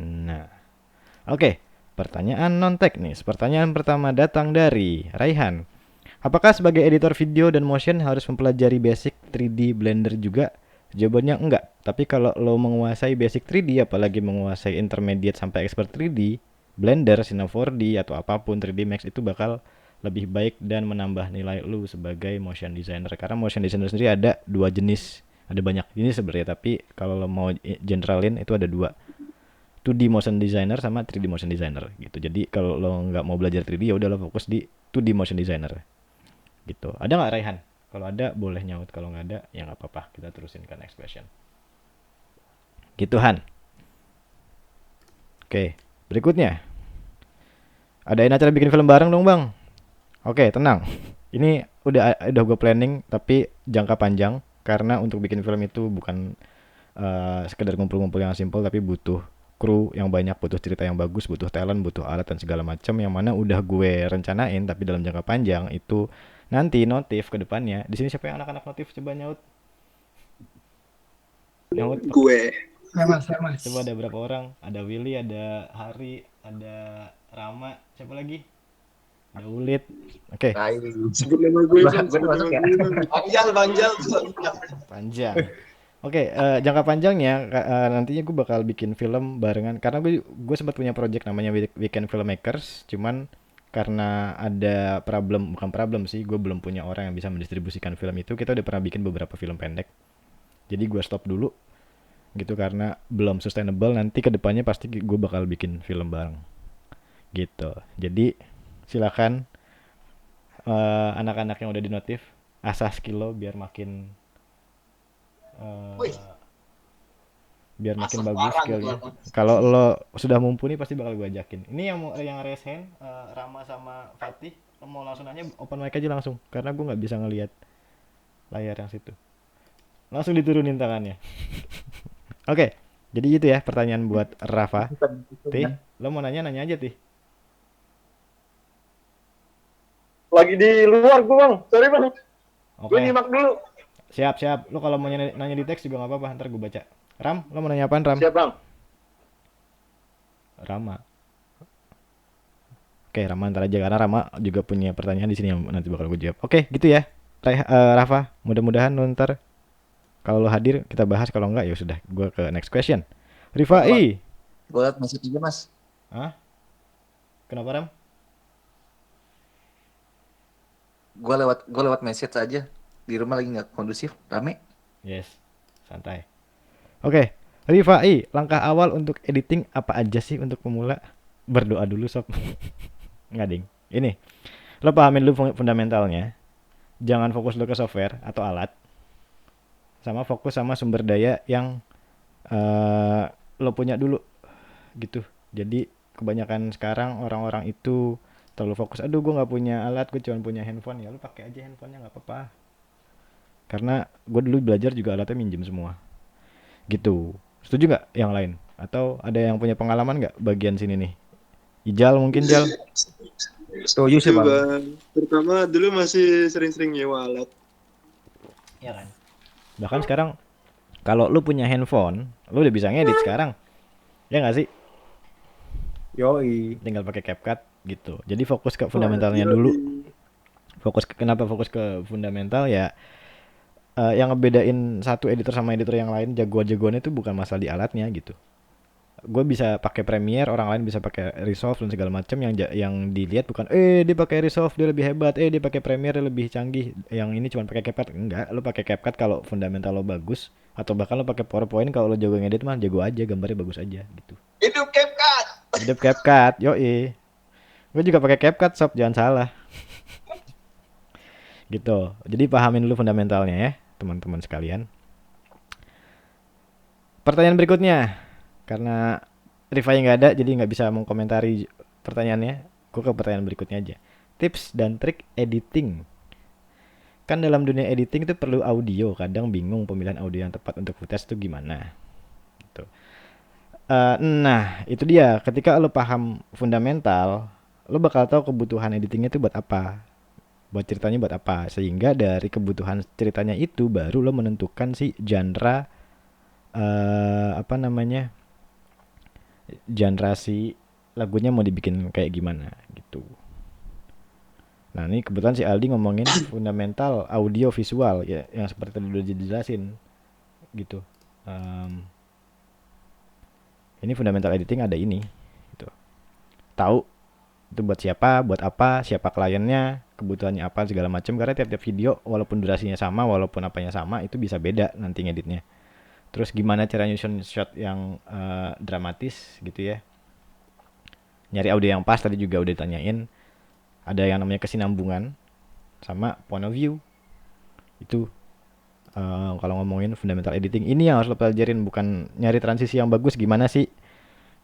Nah, oke. Pertanyaan non teknis. Pertanyaan pertama datang dari Raihan. Apakah sebagai editor video dan motion harus mempelajari basic 3D Blender juga? Jawabannya enggak. Tapi kalau lo menguasai basic 3D, apalagi menguasai intermediate sampai expert 3D, Blender, Cine 4D, atau apapun 3D Max itu bakal lebih baik dan menambah nilai lu sebagai motion designer. Karena motion designer sendiri ada dua jenis. Ada banyak jenis sebenarnya, tapi kalau lo mau generalin itu ada dua. 2D motion designer sama 3D motion designer gitu. Jadi kalau lo nggak mau belajar 3D ya udah lo fokus di 2D motion designer. Gitu. Ada nggak Raihan? Kalau ada boleh nyaut, kalau nggak ada ya nggak apa-apa. Kita terusin ke next question. Gitu Han. Oke, berikutnya. Adain acara bikin film bareng dong bang. Oke, tenang. Ini udah gue planning tapi jangka panjang, karena untuk bikin film itu bukan sekedar ngumpul-ngumpul yang simple, tapi butuh kru yang banyak, butuh cerita yang bagus, butuh talent, butuh alat dan segala macam, yang mana udah gue rencanain. Tapi dalam jangka panjang itu nanti notif ke depannya. Di sini siapa yang anak-anak notif, coba nyaut. Nyaut. Gue. Saya mas. Coba ada berapa orang? Ada Willy, ada Hari, ada Rama, siapa lagi? Ada Ulit. Oke. Sebut nama gue bang. Gue masuk ya. Panjang. Oke, jangka panjangnya nantinya gue bakal bikin film barengan, karena gue sempat punya project namanya Weekend Filmmakers, cuman karena ada bukan problem sih, gue belum punya orang yang bisa mendistribusikan film itu. Kita udah pernah bikin beberapa film pendek, jadi gue stop dulu gitu karena belum sustainable. Nanti kedepannya pasti gue bakal bikin film bareng gitu. Jadi silakan anak-anak yang udah di notif asah skill lo biar makin bagus skillnya. Kalau lo sudah mumpuni pasti bakal gue ajakin. Ini yang raise hand, Rama sama Fatih, lo mau langsung nanya, open mic aja langsung, karena gue nggak bisa ngelihat layar yang situ. Langsung diturunin tangannya. Oke, jadi itu ya pertanyaan buat Rafa. Tih, lo mau nanya aja Tih. Lagi di luar gue bang. Sorry bang. Oke. Gue nyimak dulu. Siap. Lo kalau mau nanya di teks juga nggak apa-apa, ntar gue baca. Ram, lo mau nanya apaan Ram? Siap bang. Rama. Oke, Rama ntar aja, karena Rama juga punya pertanyaan di sini yang nanti bakal gue jawab. Oke, gitu ya. Rafa, mudah-mudahan lo ntar kalau lo hadir kita bahas, kalau enggak ya sudah, gue ke next question. Rifai. Gue liat masuk aja Mas. Hah? Kenapa Ram? Gue lewat message aja. Di rumah lagi nggak kondusif, rame. Yes, santai. Oke, Rifai, langkah awal untuk editing apa aja sih untuk pemula? Berdoa dulu sob. Nggak ding. Ini, lo pahamin dulu fundamentalnya. Jangan fokus lo ke software atau alat. Sama fokus sama sumber daya yang lo punya dulu gitu. Jadi kebanyakan sekarang orang-orang itu terlalu fokus. Aduh, gue nggak punya alat, gue cuma punya handphone. Ya lo pakai aja handphonenya, nggak apa-apa. Karena gue dulu belajar juga alatnya minjem semua. Gitu. Setuju nggak yang lain? Atau ada yang punya pengalaman nggak bagian sini nih? Ijal mungkin Jal? Setuju sih Itu bang. bang. Pertama dulu masih sering-sering nyewa alat. Iya kan. Bahkan sekarang kalau lu punya handphone, lu udah bisa ngedit sekarang. Ya nggak sih? Yoi. Tinggal pakai CapCut gitu. Jadi fokus ke fundamentalnya dulu. Kenapa fokus ke fundamental ya? Yang ngebedain satu editor sama editor yang lain, jagoannya itu bukan masalah di alatnya gitu. Gue bisa pakai Premiere, orang lain bisa pakai Resolve dan segala macam. Yang dilihat bukan dia pakai Resolve dia lebih hebat, dia pakai Premiere dia lebih canggih, yang ini cuma pakai CapCut. Enggak, lo pakai CapCut kalau fundamental lo bagus, atau bahkan lo pakai PowerPoint kalau lo jago ngedit mah jago aja, gambarnya bagus aja gitu. Hidup CapCut. Hidup CapCut, yoi. Gue juga pakai CapCut sob, jangan salah. Gitu. Jadi pahamin dulu fundamentalnya ya, teman-teman sekalian. Pertanyaan berikutnya, karena Rifai nggak ada, jadi nggak bisa mengkomentari pertanyaannya. Gue ke pertanyaan berikutnya aja. Tips dan trik editing. Kan dalam dunia editing itu perlu audio. Kadang bingung pemilihan audio yang tepat untuk footage itu gimana. Gitu. Nah, itu dia. Ketika lo paham fundamental, lo bakal tahu kebutuhan editingnya itu buat apa. Buat ceritanya buat apa. Sehingga dari kebutuhan ceritanya itu baru lo menentukan si genre genre si lagunya mau dibikin kayak gimana gitu. Nah ini kebetulan si Aldi ngomongin fundamental audio visual ya, yang seperti tadi udah dijelasin gitu. Ini fundamental editing ada ini gitu. Tahu itu buat siapa, buat apa, siapa kliennya, kebutuhannya apa segala macam. Karena tiap-tiap video walaupun durasinya sama, walaupun apanya sama, itu bisa beda nanti ngeditnya. Terus gimana cara nyusun shot yang dramatis gitu ya. Nyari audio yang pas tadi juga udah ditanyain. Ada yang namanya kesinambungan sama point of view. Itu kalau ngomongin fundamental editing ini yang harus lo pelajarin, bukan nyari transisi yang bagus gimana sih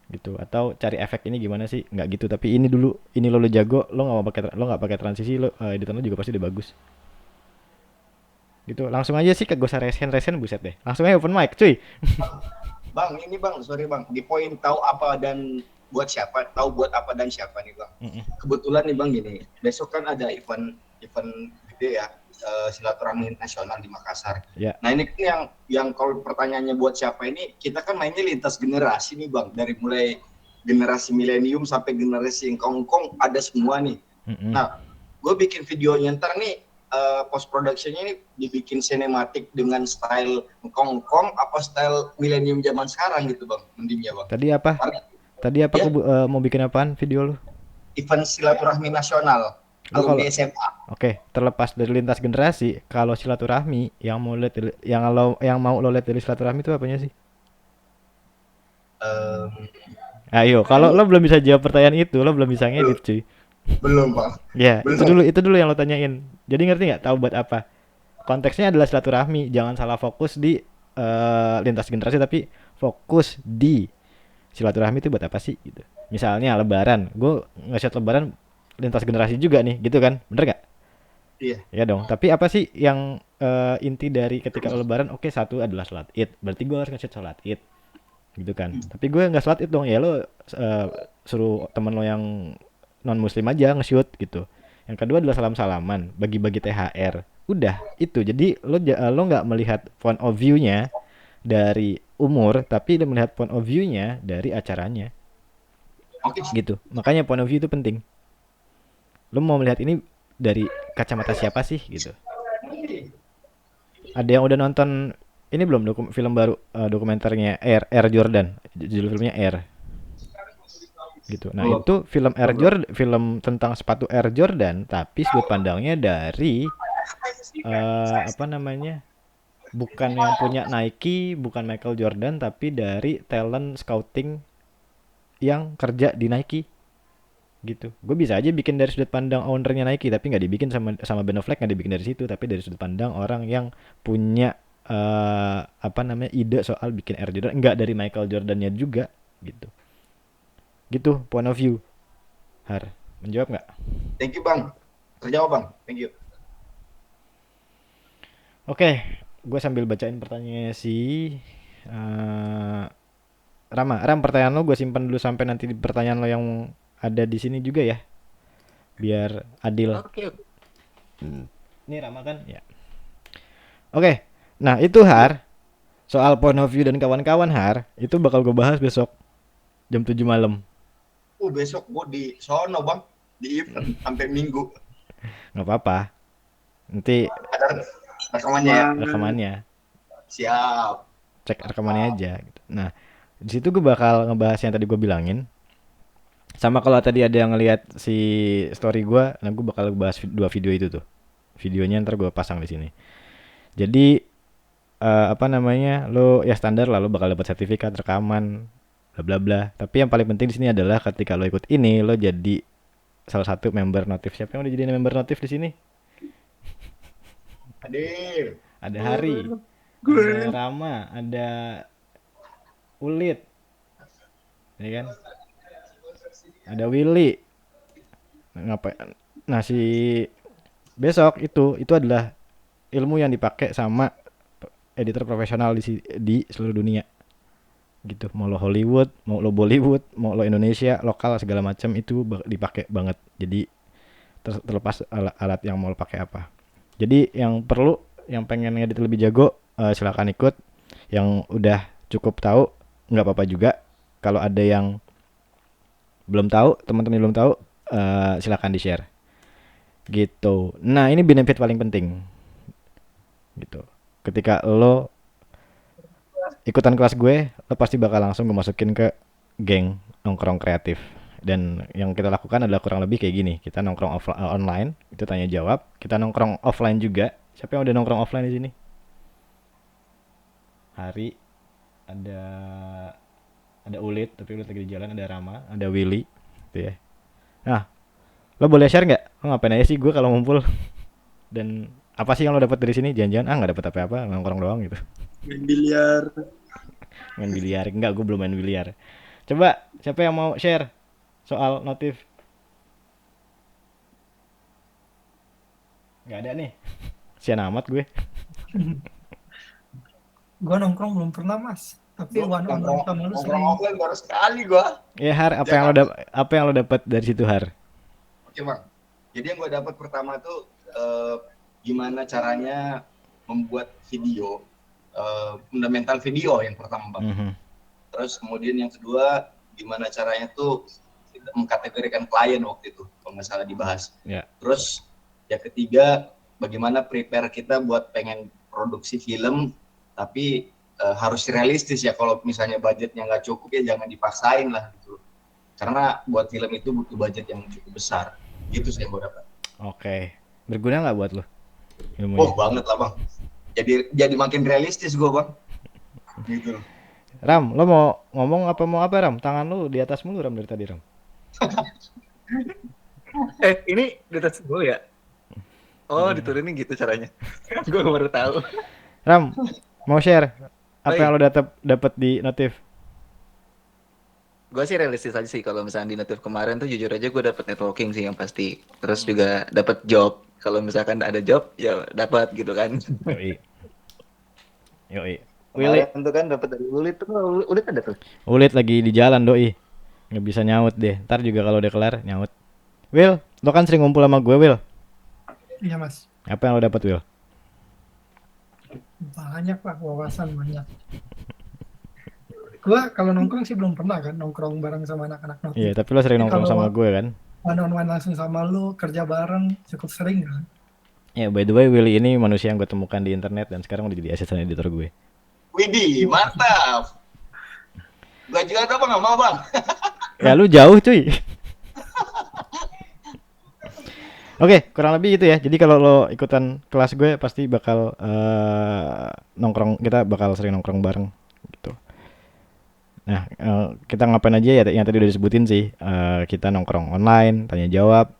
gitu, atau cari efek ini gimana sih, nggak gitu. Tapi ini dulu, ini lo jago, lo nggak pakai transisi, lo editor lo juga pasti udah bagus gitu. Langsung aja sih, kagak usah resen buset deh, langsung aja open mic cuy. Bang, ini bang, sorry bang, di poin tahu apa dan buat siapa, tahu buat apa dan siapa nih bang. Kebetulan nih bang gini, besok kan ada event gede ya, silaturahmi nasional di Makassar. Yeah. Nah ini kan yang kalau pertanyaannya buat siapa ini, kita kan mainnya lintas generasi nih bang, dari mulai generasi milenium sampai generasi yang kongkong ada semua nih. Nah, gue bikin videonya ntar nih, post productionnya ini dibikin sinematik dengan style kongkong apa style milenium zaman sekarang gitu bang, mendingnya bang. Tadi apa ya? Mau bikin apaan video lu? Event silaturahmi nasional alumni SMA. Oke, terlepas dari lintas generasi, kalau silaturahmi yang mau lo lihat dari silaturahmi itu apanya sih? Ayo, kalau lo belum bisa jawab pertanyaan itu, lo belum bisa ngedit cuy. Belum bang. Ya, itu dulu yang lo tanyain. Jadi ngerti nggak? Tahu buat apa? Konteksnya adalah silaturahmi. Jangan salah fokus di lintas generasi, tapi fokus di silaturahmi itu buat apa sih? Gitu. Misalnya Lebaran, gue nge-shot Lebaran lintas generasi juga nih, gitu kan? Bener nggak? Iya. Ya dong. Tapi apa sih yang inti dari ketika Lebaran? Oke, satu adalah sholat Id. Berarti gue harus nge-shot sholat Id, gitu kan? Tapi gue nggak sholat Id dong. Ya lo suruh temen lo yang non muslim aja nge-shoot gitu. Yang kedua adalah salam-salaman, bagi-bagi THR. Udah, itu. Jadi lo nggak melihat point of view-nya dari umur, tapi lo melihat point of view-nya dari acaranya. Oke. Gitu. Makanya point of view itu penting. Lo mau melihat ini dari kacamata siapa sih gitu. Ada yang udah nonton ini belum film baru dokumenternya Air Jordan. Judul filmnya Air. gitu. Nah, itu film tentang sepatu Air Jordan, tapi sudut pandangnya dari apa namanya? Bukan yang punya Nike, bukan Michael Jordan, tapi dari talent scouting yang kerja di Nike gitu. Gue bisa aja bikin dari sudut pandang ownernya Nike, tapi nggak dibikin sama Ben Affleck, nggak dibikin dari situ, tapi dari sudut pandang orang yang punya apa namanya ide soal bikin Air Jordan, nggak dari Michael Jordannya juga gitu. Gitu point of view. Har, menjawab nggak? Thank you Bang. Terjawab Bang. Thank you. Oke, gue sambil bacain pertanyaannya si Rama. Ram, pertanyaan lo gue simpan dulu sampai nanti di pertanyaan lo yang ada di sini juga ya, biar adil. Oke. Ini Rama kan? Ya. Oke, nah itu Har, soal point of view dan kawan-kawan Har, itu bakal gue bahas besok jam 7 malam. Besok gue di sono Bang, di event sampai Minggu. Nggak apa-apa. Nanti Ada rekamannya ya. rekamannya, Siap. cek rekamannya aja gitu. Nah, di situ gue bakal ngebahas yang tadi gue bilangin. Sama kalau tadi ada yang ngelihat si story gue, nah gue bakal bahas 2 video itu tuh. Videonya ntar gue pasang di sini. Jadi apa namanya, lo ya standar lah, lo bakal dapat sertifikat rekaman, bla bla bla. Tapi yang paling penting di sini adalah ketika lo ikut ini, lo jadi salah satu member notif. Siapa yang udah jadi member notif di sini? Adil. Ada Hari, ada Rama, ada Ulit, ya kan? Ada Willy. Ngapain? Nah, si besok itu adalah ilmu yang dipakai sama editor profesional di seluruh dunia. Gitu. Mau lo Hollywood, mau lo Bollywood, mau lo Indonesia, lokal segala macam itu dipakai banget. Jadi terlepas alat yang mau lo pakai apa. Jadi yang pengen ngedit lebih jago, silakan ikut. Yang udah cukup tahu nggak apa-apa juga. Kalau ada yang belum tahu, teman-teman belum tahu, silakan di-share. Gitu. Nah, ini benefit paling penting. Gitu. Ketika lo ikutan kelas gue, lo pasti bakal langsung gue masukin ke geng nongkrong kreatif. Dan yang kita lakukan adalah kurang lebih kayak gini. Kita nongkrong online, itu tanya jawab. Kita nongkrong offline juga. Siapa yang udah nongkrong offline di sini? Hari, ada Ulit, tapi Ulit lagi di jalan. Ada Rama, ada Willy, gitu ya. Nah, lo boleh share nggak? Lo ngapain aja sih gue kalau ngumpul? Dan apa sih yang lo dapat dari sini? Jangan-jangan nggak dapat apa-apa, nongkrong doang gitu. Main biliar. Main biliar? Enggak, gue belum main biliar. Coba siapa yang mau share soal notif? Nggak ada nih. Sian amat gue. Gua nongkrong belum pernah Mas, tapi one on one sama lu sering. Nongkrong offline baru sekali gua. Ya Har, apa yang lo dapat dari situ Har? Oke Bang. Jadi yang gue dapat pertama tuh gimana caranya membuat video, fundamental video yang pertama Bang. Terus kemudian yang kedua gimana caranya tuh mengkategorikan klien waktu itu, kalau nggak salah dibahas. Ya. Terus yang ketiga bagaimana prepare kita buat pengen produksi film, tapi harus realistis ya, kalau misalnya budgetnya nggak cukup ya jangan dipaksain lah gitu. Karena buat film itu butuh budget yang cukup besar. Gitu sih yang gue dapat. Oke. Berguna nggak buat lo? Ilmunya? Oh banget lah Bang. Jadi makin realistis gue Bang. Gitu. Ram, lo mau ngomong mau apa Ram? Tangan lo di atas mulu Ram dari tadi Ram. Ini di atas gue ya? Oh, diturunin gitu caranya. Gue baru tahu. Ram, mau share apa yang lo dapat di notif? Gue sih realistis aja sih, kalau misalnya di notif kemarin tuh jujur aja gue dapet networking sih yang pasti. Terus juga dapet job. Kalau misalkan ada job ya dapat gitu kan. Yoi. Willy itu kan dapat dari Ulit tuh. Ulit ada tuh. Ulit lagi di jalan doi. Nggak bisa nyaut deh. Ntar juga kalau udah kelar nyaut. Will, lo kan sering ngumpul sama gue Will. Iya Mas. Apa yang lo dapat Will? Banyak Pak, wawasan banyak. Gua kalau nongkrong sih belum pernah kan nongkrong bareng sama anak-anak notif. Iya, tapi lo sering nongkrong sama gue kan? One on one langsung sama lu, kerja bareng cukup sering kan. Ya, by the way Willy ini manusia yang gue temukan di internet dan sekarang udah jadi asisten editor gue. Widih, mantap. Gua juga ada Bang, nggak mau Bang. Ya lu jauh cuy. Oke, kurang lebih gitu ya. Jadi kalau lo ikutan kelas gue pasti bakal nongkrong, kita bakal sering nongkrong bareng gitu. Nah, kita ngapain aja ya yang tadi udah disebutin sih. Kita nongkrong online, tanya jawab,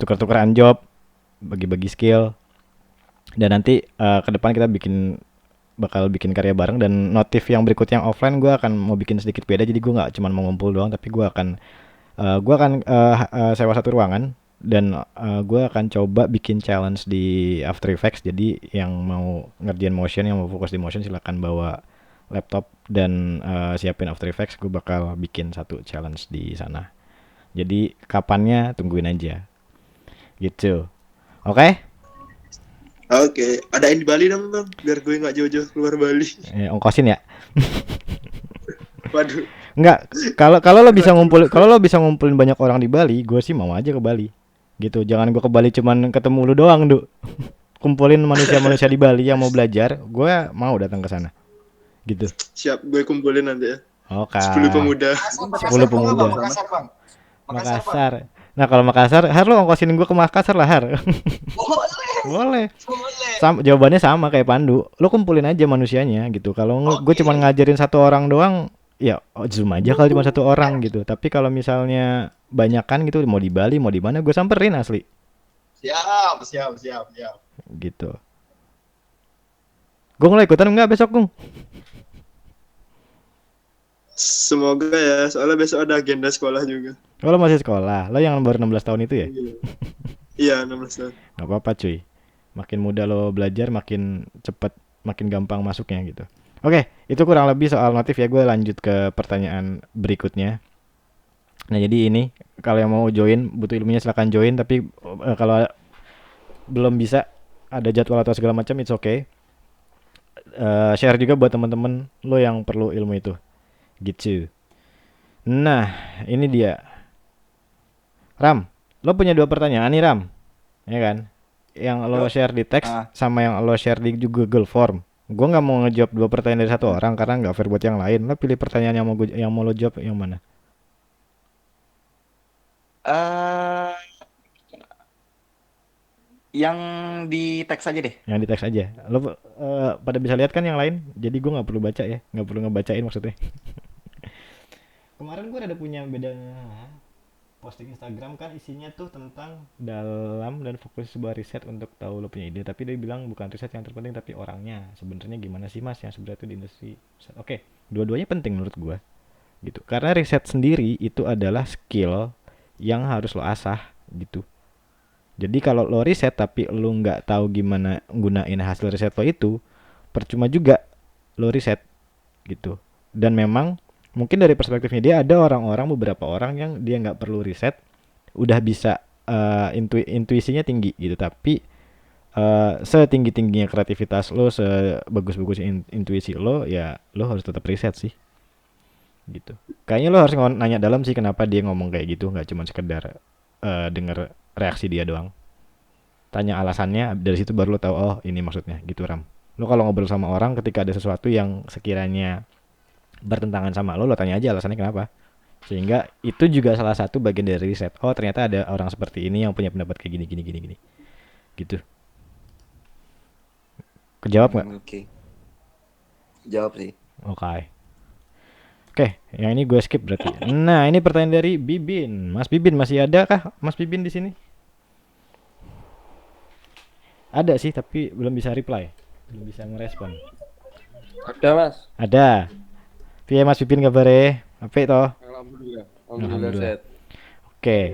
tukar-tukaran job, bagi-bagi skill. Dan nanti ke depan kita bakal bikin karya bareng, dan notif yang berikutnya yang offline gue akan mau bikin sedikit beda. Jadi gue nggak cuma mau ngumpul doang, tapi gue akan sewa satu ruangan, dan gue akan coba bikin challenge di After Effects. Jadi yang mau ngerjain motion, yang mau fokus di motion, silakan bawa laptop dan siapin After Effects. Gue bakal bikin satu challenge di sana. Jadi kapannya tungguin aja gitu. Oke? Oke, adain di Bali dong bang, biar gue nggak jauh-jauh keluar Bali. Ongkosin ya. Waduh. Enggak, kalau lo bisa ngumpulin banyak orang di Bali, gue sih mau aja ke Bali. Gitu. Jangan gue ke Bali cuman ketemu lu doang, Du. Kumpulin manusia-manusia di Bali yang mau belajar, gue mau datang ke sana. Gitu. Siap, gue kumpulin nanti ya. Oke. 10 pemuda. 10 pemuda. Makassar, Bang. Makassar. Nah, kalau Makassar, Har, lo ongkosin gue ke Makassar lah, Har. Boleh. Jawabannya sama kayak Pandu. Lo kumpulin aja manusianya gitu. Kalau gue cuma ngajarin satu orang doang, ya zoom aja kalau cuma satu orang gitu. Tapi kalau misalnya banyakan gitu, mau di Bali, mau di mana, gue samperin asli. Siap. Gitu. Gue mulai ikutan enggak besok, Gung? Semoga ya, soalnya besok ada agenda sekolah juga. Oh, lo masih sekolah. Lo yang baru 16 tahun itu ya? Iya, 16 tahun. Gak apa-apa cuy. Makin muda lo belajar, makin cepet, makin gampang masuknya gitu. Oke, itu kurang lebih soal notif ya. Gue lanjut ke pertanyaan berikutnya. Nah, jadi ini kalau yang mau join, butuh ilmunya silahkan join. Tapi kalau belum bisa, ada jadwal atau segala macam, it's okay. Share juga buat teman-teman lo yang perlu ilmu itu. Gitu. Nah, ini dia. Ram, lo punya 2 pertanyaan nih, Ram. Ya kan? Yang lo share di teks sama yang lo share di Google Form. Gue nggak mau ngejawab 2 pertanyaan dari satu orang karena nggak fair buat yang lain. Lo pilih pertanyaan yang mau lo jawab yang mana? Yang di teks aja deh. Yang di teks aja. Lo pada bisa lihat kan yang lain? Jadi gue nggak perlu baca ya, nggak perlu ngebacain maksudnya. Kemarin gue ada punya beda posting Instagram kan, isinya tuh tentang dalam dan fokus sebuah riset untuk tahu lo punya ide, tapi dia bilang bukan riset yang terpenting tapi orangnya. Sebenarnya gimana sih Mas yang sebenarnya itu di industri? Oke, dua-duanya penting menurut gue. Gitu. Karena riset sendiri itu adalah skill yang harus lo asah gitu. Jadi kalau lo riset tapi lo nggak tahu gimana gunain hasil riset lo itu, percuma juga lo riset gitu. Dan memang mungkin dari perspektifnya dia ada beberapa orang yang dia nggak perlu riset, udah bisa intuisinya tinggi gitu. Tapi setinggi-tingginya kreativitas lo, sebagus-bagusnya intuisi lo, ya lo harus tetap riset sih. Gitu. Kayaknya lo harus nanya dalam sih kenapa dia ngomong kayak gitu, nggak cuma sekedar denger reaksi dia doang. Tanya alasannya, dari situ baru lo tahu oh ini maksudnya gitu, Ram. Lo kalau ngobrol sama orang ketika ada sesuatu yang sekiranya bertentangan sama lo tanya aja alasannya kenapa. Sehingga itu juga salah satu bagian dari riset. Oh, ternyata ada orang seperti ini yang punya pendapat kayak gini. Gitu. Kejawab nggak? Oke. Jawab sih. Oke, yang ini gue skip berarti. Nah, ini pertanyaan dari Bibin. Mas Bibin masih ada kah? Mas Bibin di sini? Ada sih, tapi belum bisa reply. Belum bisa ngerespon. Ada, Mas. Ada. Piye Mas Bibin kabare? Apik to? Alhamdulillah sehat. Oke.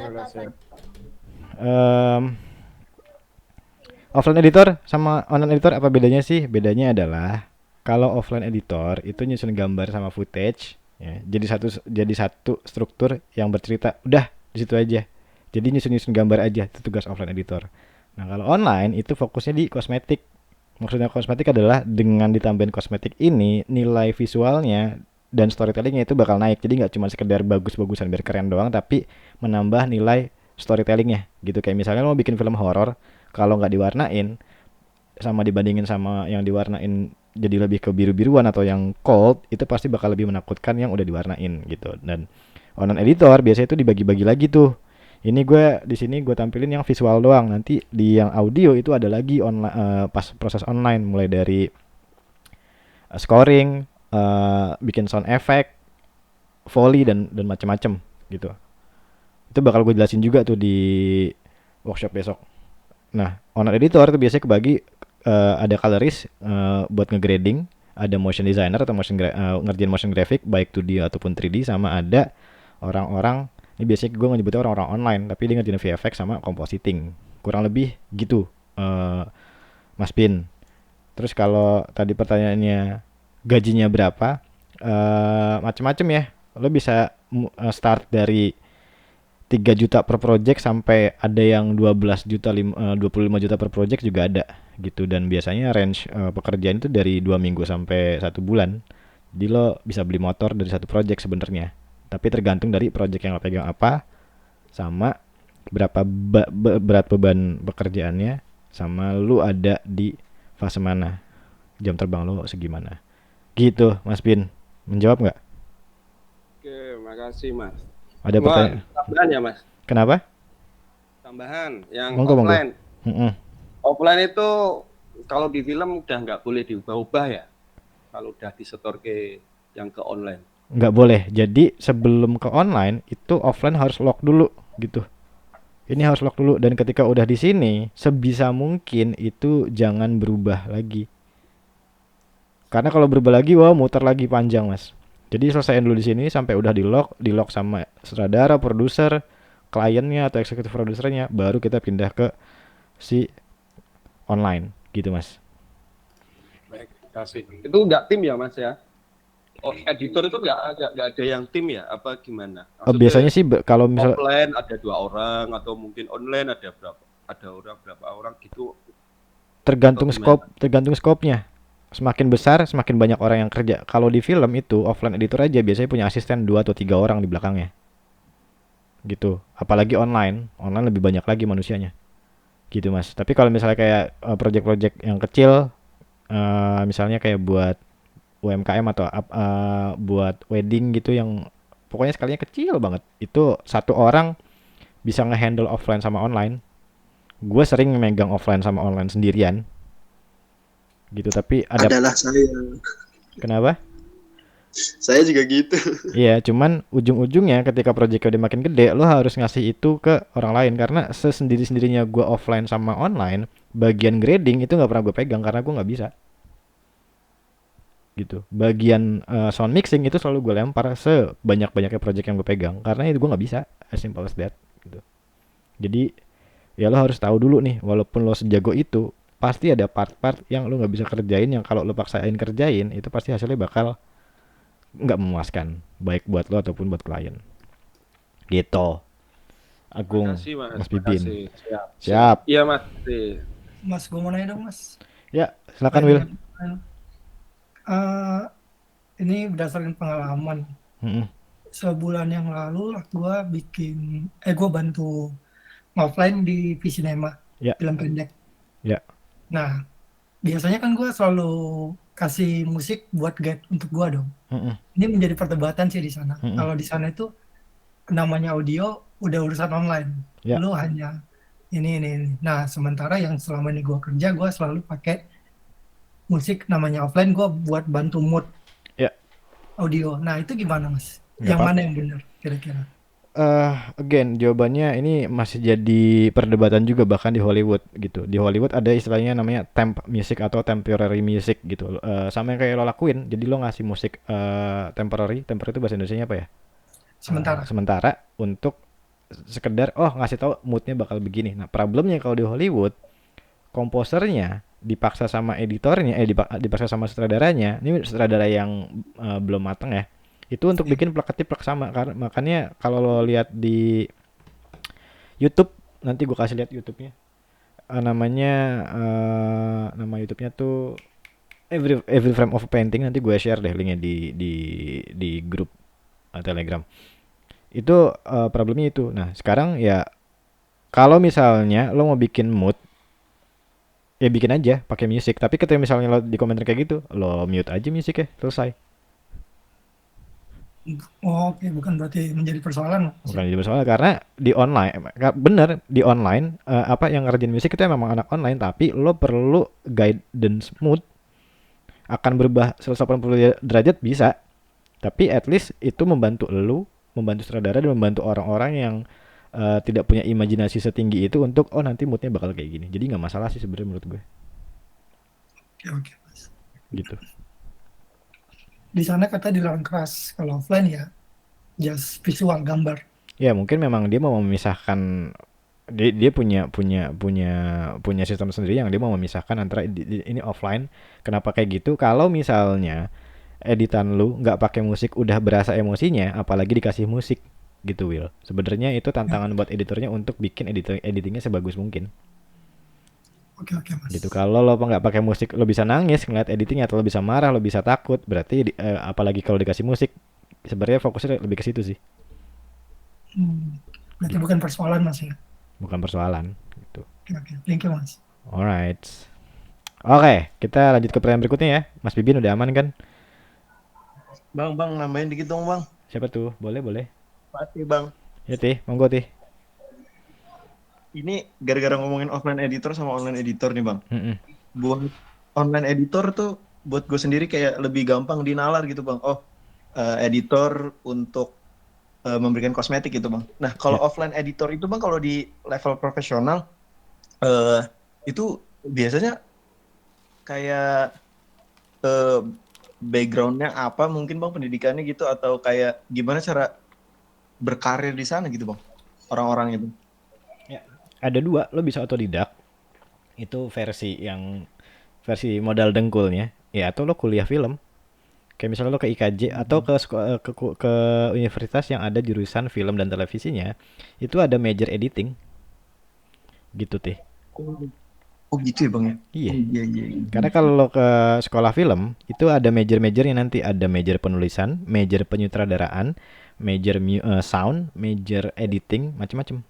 Offline editor sama online editor apa bedanya sih? Bedanya adalah kalau offline editor itu nyusun gambar sama footage ya. Jadi satu struktur yang bercerita. Udah di situ aja. Jadi nyusun gambar aja, itu tugas offline editor. Nah, kalau online itu fokusnya di kosmetik. Maksudnya kosmetik adalah dengan ditambahin kosmetik ini nilai visualnya dan storytellingnya itu bakal naik. Jadi nggak cuma sekedar bagus-bagusan biar keren doang, tapi menambah nilai storytellingnya gitu. Kayak misalnya lo mau bikin film horor, kalau nggak diwarnain sama dibandingin sama yang diwarnain jadi lebih ke biru-biruan atau yang cold, itu pasti bakal lebih menakutkan yang udah diwarnain gitu. Dan online editor biasanya itu dibagi-bagi lagi tuh. Ini gue di sini gue tampilin yang visual doang. Nanti di yang audio itu ada lagi online, pas proses online mulai dari scoring, bikin sound effect, Foley dan macam-macam gitu. Itu bakal gue jelasin juga tuh di workshop besok. Nah, online editor tuh biasanya kebagi ada colorist buat ngegrading, ada motion designer atau ngerjain motion graphic baik 2D ataupun 3D, sama ada orang-orang, ini biasanya gue nyebutnya orang-orang online tapi dia ngerjain VFX sama compositing. Kurang lebih gitu, Mas Pin. Terus kalau tadi pertanyaannya gajinya berapa, macam-macam ya. Lo bisa start dari 3 juta per project sampai ada yang 12 juta 25 juta per project juga ada gitu. Dan biasanya range pekerjaan itu dari 2 minggu sampai 1 bulan. Jadi lo bisa beli motor dari satu project sebenarnya. Tapi tergantung dari project yang lo pegang apa, sama berapa berat beban pekerjaannya, sama lo ada di fase mana, jam terbang lo segimana. Gitu, Mas Pin. Menjawab nggak? Oke, makasih Mas. Ada pertanyaan? Tambahan ya Mas. Kenapa? Tambahan yang Monggo. offline. Offline itu kalau di film udah nggak boleh diubah-ubah ya. Kalau udah disetor ke yang ke online. Nggak boleh. Jadi sebelum ke online itu offline harus lock dulu gitu. Ini harus lock dulu, dan ketika udah di sini sebisa mungkin itu jangan berubah lagi. Karena kalau berubah lagi, wah muter lagi panjang, Mas. Jadi selesaiin dulu di sini sampai udah di lock sama sutradara, produser, kliennya atau eksekutif produsernya, baru kita pindah ke si online gitu, Mas. Baik, kasih. Itu nggak tim ya Mas ya? Oh, editor itu nggak ada yang tim ya? Apa gimana? Biasanya sih kalau misal offline ada 2 orang atau mungkin online ada berapa orang gitu. Tergantung skopnya. Semakin besar, semakin banyak orang yang kerja. Kalau di film itu offline editor aja biasanya punya asisten 2 atau 3 orang di belakangnya. Gitu. Apalagi online lebih banyak lagi manusianya. Gitu, Mas. Tapi kalau misalnya kayak project-project yang kecil, misalnya kayak buat UMKM atau buat wedding gitu yang pokoknya skalinya kecil banget, itu satu orang bisa ngehandle offline sama online. Gue sering megang offline sama online sendirian gitu, tapi adalah saya. Kenapa? Saya juga gitu. Iya, cuman ujung-ujungnya ketika proyeknya udah makin gede, lo harus ngasih itu ke orang lain, karena sesendiri-sendirinya gue offline sama online, bagian grading itu nggak pernah gue pegang karena gue nggak bisa. Gitu. Bagian sound mixing itu selalu gue lempar sebanyak-banyaknya project yang gue pegang, karena itu gue nggak bisa, as simple as that. Gitu. Jadi ya lo harus tahu dulu nih, walaupun lo sejago itu, pasti ada part-part yang lo nggak bisa kerjain, yang kalau lo paksain kerjain itu pasti hasilnya bakal nggak memuaskan, baik buat lo ataupun buat klien. Gitu. Agung. Makasih, Mas Bibin. Siap. Iya Mas. Mas, gue mau nanya dong Mas. Ya, silakan Will. Ini berdasarkan pengalaman. Sebulan yang lalu lah gue gue bantu offline di Visinema, film pendek. Ya. Nah, biasanya kan gue selalu kasih musik buat guide untuk gue dong. Ini menjadi perdebatan sih di sana. Kalau di sana itu namanya audio udah urusan online. Lu hanya ini. Nah, sementara yang selama ini gue kerja, gue selalu pakai musik namanya offline, gue buat bantu mood audio. Nah, itu gimana Mas? Yang mana yang benar kira-kira? Again, jawabannya ini masih jadi perdebatan juga bahkan di Hollywood gitu. Di Hollywood ada istilahnya namanya temp music atau temporary music gitu. Sama yang kayak lo lakuin. Jadi lo ngasih musik temporary itu bahasa Indonesianya apa ya? Sementara untuk sekedar ngasih tahu moodnya bakal begini. Nah, problemnya kalau di Hollywood, komposernya dipaksa sama editornya, dipaksa sama sutradaranya. Ini sutradara yang belum matang ya. Itu untuk bikin plak sama. Makanya kalau lo lihat di YouTube, nanti gue kasih lihat YouTube-nya. Nama YouTube-nya tuh Every Frame of a Painting. Nanti gue share deh linknya di grup Telegram. Itu problemnya itu. Nah, sekarang ya kalau misalnya lo mau bikin mood, ya bikin aja pakai musik. Tapi ketika misalnya lo di komentar kayak gitu, lo mute aja musiknya, selesai. Oh, oke, bukan berarti menjadi persoalan. Bukan jadi masalah karena di online, bener di online apa yang ngerjain musik itu memang anak online, tapi lo perlu guidance mood akan berubah 180 derajat bisa, tapi at least itu membantu lo, membantu sutradara dan membantu orang-orang yang tidak punya imajinasi setinggi itu untuk oh nanti moodnya bakal kayak gini. Jadi nggak masalah sih sebenarnya menurut gue. Oke, Mas. Gitu. Di sana kata dilarang keras, kalau offline ya just visual gambar. Ya mungkin memang dia mau memisahkan, dia punya sistem sendiri yang dia mau memisahkan antara ini offline. Kenapa kayak gitu? Kalau misalnya editan lu nggak pakai musik udah berasa emosinya, apalagi dikasih musik gitu Will. Sebenarnya itu tantangan buat editornya untuk bikin editingnya sebagus mungkin. Oke, Mas. Gitu. Kalau lo nggak pakai musik, lo bisa nangis ngeliat editingnya, atau lo bisa marah, lo bisa takut. Berarti apalagi kalau dikasih musik, sebenarnya fokusnya lebih ke situ sih. Berarti bukan persoalan Mas ya? Bukan persoalan. Gitu. Oke, thank you Mas. Alright. Oke, kita lanjut ke pertanyaan berikutnya ya. Mas Bibin udah aman kan? Bang, nambahin dikit dong bang. Siapa tuh? Boleh. Pasti bang. Ya Tih, monggo Tih. Ini gara-gara ngomongin offline editor sama online editor nih bang. Buat online editor tuh buat gue sendiri kayak lebih gampang dinalar gitu bang. Oh, editor untuk memberikan kosmetik gitu bang. Nah kalau offline editor itu bang, kalau di level profesional itu biasanya kayak backgroundnya apa mungkin bang, pendidikannya gitu, atau kayak gimana cara berkarir di sana gitu bang, orang-orang itu. Ada dua, lo bisa otodidak, itu versi modal dengkulnya, ya, atau lo kuliah film, kayak misalnya lo ke IKJ atau ke universitas yang ada jurusan film dan televisinya, itu ada major editing, gitu Tih. Oh gitu ya bang ya? Iya. Karena kalau lo ke sekolah film, itu ada major-majornya nanti, ada major penulisan, major penyutradaraan, major sound, major editing, macam-macam.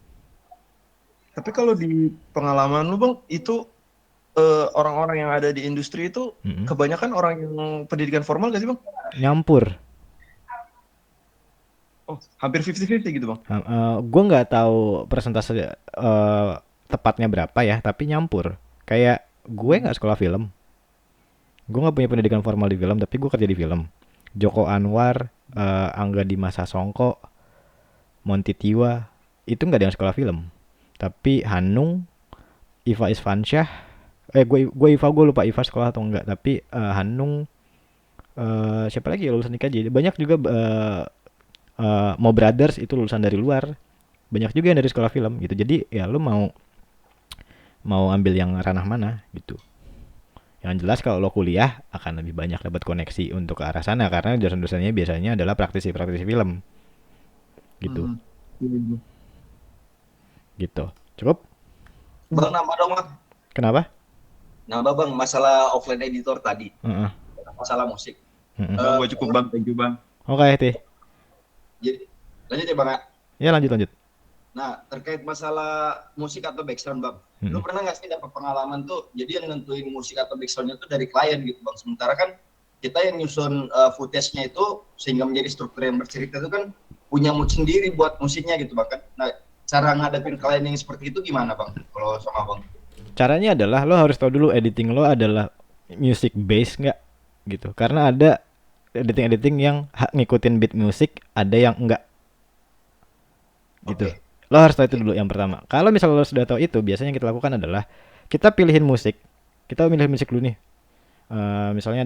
Tapi kalau di pengalaman lu bang, itu orang-orang yang ada di industri itu kebanyakan orang yang pendidikan formal gak sih bang? Nyampur. Oh, hampir 50-50 gitu bang? Gue nggak tahu persentase tepatnya berapa ya, tapi nyampur. Kayak gue nggak sekolah film, gue nggak punya pendidikan formal di film, tapi gue kerja di film. Joko Anwar, Angga Dimasa Songko, Monty Tiwa, itu nggak ada yang sekolah film. Tapi Hanung, Iva Isfansyah, gue lupa Iva sekolah atau enggak, tapi Hanung, siapa lagi ya lulusan IKJ, banyak juga Mo Brothers itu lulusan dari luar, banyak juga yang dari sekolah film gitu. Jadi ya lu mau ambil yang ranah mana gitu. Yang jelas kalau lo kuliah akan lebih banyak dapat koneksi untuk ke arah sana, karena dosen-dosennya biasanya adalah praktisi film gitu. Gitu. Cukup? Bang, nambah dong bang. Kenapa? Nambah bang, masalah offline editor tadi. Masalah musik. Gue cukup bang, thank you bang. Oke Tih. Jadi, lanjut ya bang ya? Ya lanjut. Nah, terkait masalah musik atau background bang, lu pernah nggak sih dapat pengalaman tuh, jadi yang nentuin musik atau backgroundnya tuh dari klien gitu bang, sementara kan kita yang nyusun footage-nya itu sehingga menjadi struktur yang bercerita itu kan punya mood sendiri buat musiknya gitu bang kan. Nah, cara ngadepin klien yang seperti itu gimana bang, kalau sama bang? Caranya adalah lo harus tahu dulu editing lo adalah music based nggak gitu, karena ada editing yang ngikutin beat musik, ada yang enggak gitu. Lo harus tahu itu dulu yang pertama. Kalau misalnya lo sudah tahu itu, biasanya yang kita lakukan adalah kita pilihin musik. Kita milih musik dulu nih. Misalnya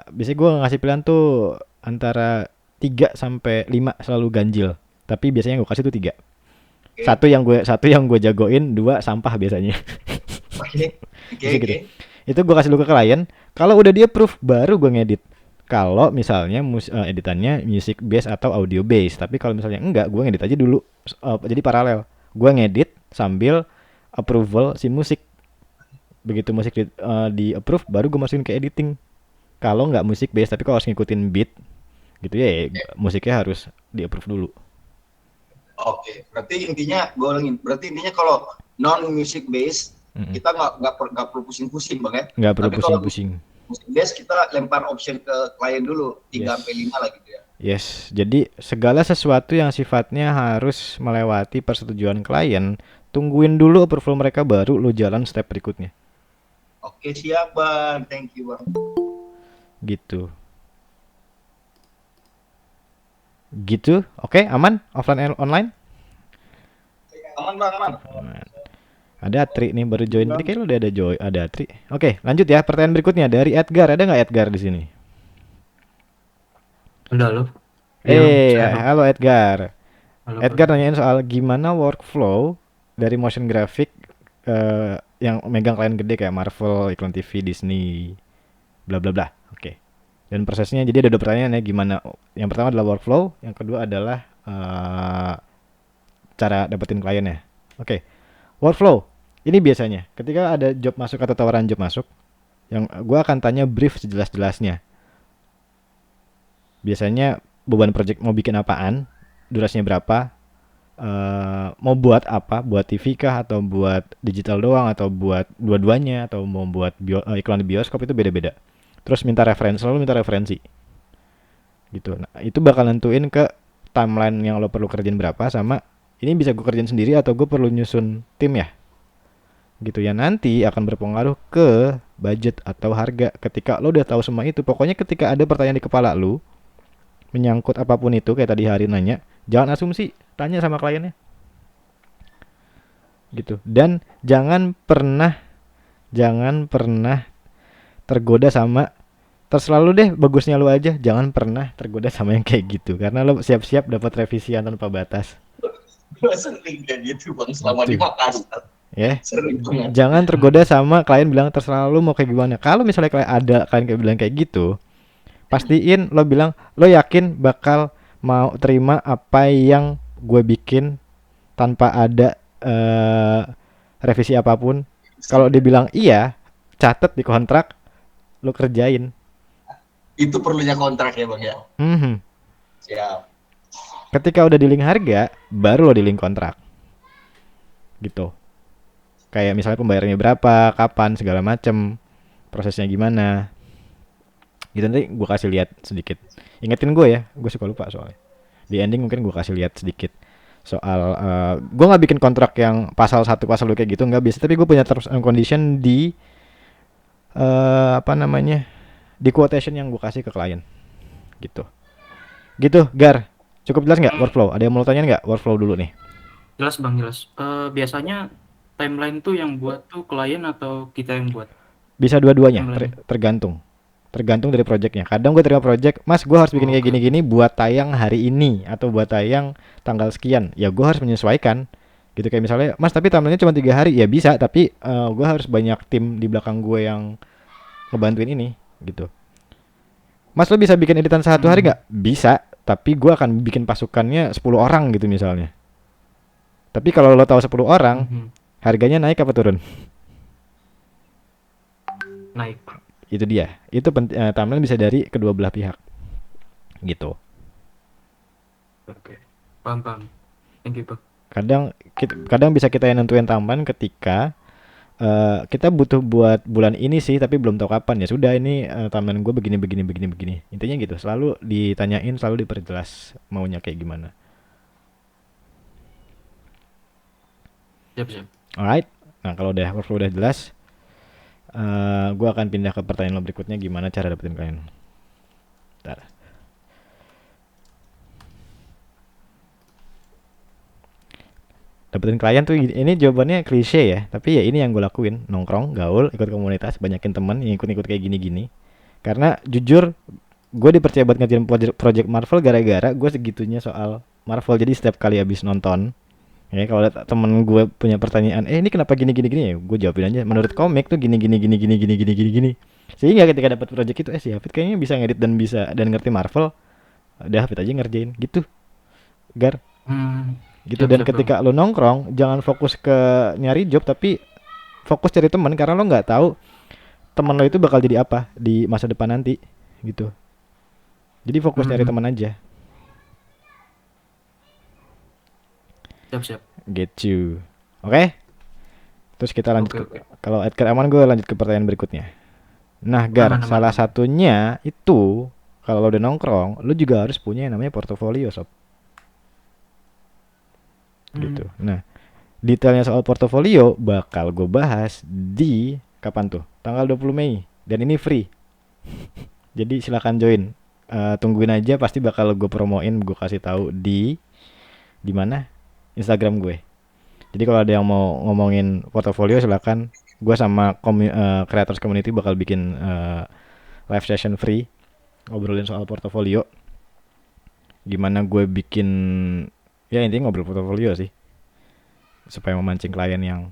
biasanya gue ngasih pilihan tuh antara 3 sampai 5 selalu ganjil. Tapi biasanya gue kasih tuh 3. Satu yang gue jagoin, 2 sampah biasanya. Oke. Gitu. Itu gue kasih dulu ke klien. Kalau udah dia approve, baru gue ngedit. Kalau misalnya editannya music base atau audio base, tapi kalau misalnya enggak, gue ngedit aja dulu. Jadi paralel. Gue ngedit sambil approval si musik. Begitu musik di approve, baru gue masukin ke editing. Kalau nggak musik base, tapi kalau harus ngikutin beat, gitu ya, musiknya harus di approve dulu. Oke, berarti intinya kalau non music base kita nggak perlu pusing-pusing bang ya? Nggak perlu pusing-pusing. Musik base kita lempar option ke klien dulu 3 sampai 5 lah gitu ya. Yes, jadi segala sesuatu yang sifatnya harus melewati persetujuan klien, tungguin dulu approval mereka baru lu jalan step berikutnya. Oke, siap Bang. Thank you Bang. Gitu. Gitu. Oke, aman? Offline and online? Aman Bang, aman. Aman. Ada Tri nih baru join. Tadi kayak lu udah ada Tri. Oke, lanjut ya. Pertanyaan berikutnya dari Edgar. Ada nggak Edgar di sini? Udah lo. Iya, Halo Edgar. Halo, Edgar nanyain soal gimana workflow dari motion graphic yang megang klien gede kayak Marvel, iklan TV, Disney, bla bla bla. Oke. Dan prosesnya jadi ada 2 pertanyaan ya, gimana? Yang pertama adalah workflow, yang kedua adalah cara dapetin kliennya. Oke. Workflow. Ini biasanya ketika ada job masuk atau tawaran job masuk, yang gua akan tanya brief sejelas-jelasnya. Biasanya beban project mau bikin apaan, durasinya berapa, mau buat apa, buat TV kah atau buat digital doang atau buat dua-duanya atau mau buat iklan di bioskop, itu beda-beda. Terus minta referensi, selalu minta referensi gitu. Nah itu bakal nentuin ke timeline yang lo perlu kerjain berapa, sama ini bisa gue kerjain sendiri atau gue perlu nyusun tim ya gitu ya. Nanti akan berpengaruh ke budget atau harga ketika lo udah tahu semua itu. Pokoknya ketika ada pertanyaan di kepala lo menyangkut apapun itu, kayak tadi Hari nanya, jangan asumsi, tanya sama kliennya gitu. Dan jangan pernah tergoda sama terserah lu deh, bagusnya lu aja. Jangan pernah tergoda sama yang kayak gitu, karena lo siap-siap dapat revisian tanpa batas. Gue sering kayak gitu Bang selama di Makassar. Ya. Sering banget. Jangan tergoda sama klien bilang terserah lu mau kayak gimana. Kalau misalnya klien kayak bilang kayak gitu, pastiin lo bilang lo yakin bakal mau terima apa yang gue bikin tanpa ada revisi apapun. Kalau dia bilang iya, catat di kontrak, lo kerjain. Itu perlunya kontrak ya Bang ya. Siap. Ketika udah di link harga, baru lo di link kontrak gitu. Kayak misalnya pembayarannya berapa, kapan, segala macem, prosesnya gimana gitu. Nanti gue kasih lihat sedikit, ingetin gue ya, gue suka lupa soalnya. Di ending mungkin gue kasih lihat sedikit soal gue nggak bikin kontrak yang pasal 1 pasal 2 kayak gitu, nggak bisa. Tapi gue punya terms and condition di di quotation yang gue kasih ke klien gitu. Gar, cukup jelas nggak workflow? Ada yang mau tanya nggak workflow dulu nih? Jelas Bang, jelas. Biasanya timeline tuh yang buat tuh klien atau kita yang buat? Bisa dua-duanya, tergantung dari projectnya. Kadang gue terima project, mas gue harus bikin kayak gini-gini buat tayang hari ini atau buat tayang tanggal sekian, ya gue harus menyesuaikan gitu. Kayak misalnya, mas tapi timelinenya cuma 3 hari, ya bisa, tapi gue harus banyak tim di belakang gue yang ngebantuin ini gitu. Mas lo bisa bikin editan 1 hari nggak? Bisa, tapi gue akan bikin pasukannya 10 orang gitu misalnya. Tapi kalau lo tahu 10 orang, harganya naik apa turun? Naik. Itu dia. Itu timeline bisa dari kedua belah pihak. Gitu. Oke. Paham. Thank you, Bang. Kadang bisa kita yang nentuin timeline ketika kita butuh buat bulan ini sih, tapi belum tahu kapan. Ya sudah, ini timeline gue begini. Intinya gitu. Selalu ditanyain, selalu diperjelas maunya kayak gimana. Siap. Alright. Nah kalau workflow udah jelas, gue akan pindah ke pertanyaan lo berikutnya, gimana cara dapetin klien. Bentar. Dapetin klien tuh ini jawabannya klise ya, tapi ya ini yang gue lakuin. Nongkrong, gaul, ikut komunitas, banyakin teman yang ikut kayak gini-gini. Karena jujur gue dipercaya buat ngerjain project Marvel gara-gara gue segitunya soal Marvel. Jadi setiap kali abis nonton, ya kalau temen gue punya pertanyaan, ini kenapa gini ya, gue jawabin aja menurut komik tuh gini. Sehingga ketika dapat project itu, si Hafid kayaknya bisa ngedit dan ngerti Marvel, udah Hafid aja ngerjain gitu. Gar. Gitu. Dan ketika lo nongkrong, jangan fokus ke nyari job, tapi fokus cari teman, karena lo nggak tahu teman lo itu bakal jadi apa di masa depan nanti gitu. Jadi fokus nyari teman aja. Siap. Get you. Oke? Terus kita lanjut kalau Edgar aman, gue lanjut ke pertanyaan berikutnya. Nah, Gar, salah satunya itu kalau lo udah nongkrong, lo juga harus punya yang namanya portofolio, sob. Gitu. Nah, detailnya soal portofolio bakal gue bahas di kapan tuh? Tanggal 20 Mei. Dan ini free. Jadi silakan join. Tungguin aja, pasti bakal gue promoin, gue kasih tahu di mana? Instagram gue. Jadi kalau ada yang mau ngomongin portofolio, silakan. Gue sama creators community bakal bikin live session free ngobrolin soal portofolio. Gimana gue bikin, ya intinya ngobrol portofolio sih, supaya memancing klien yang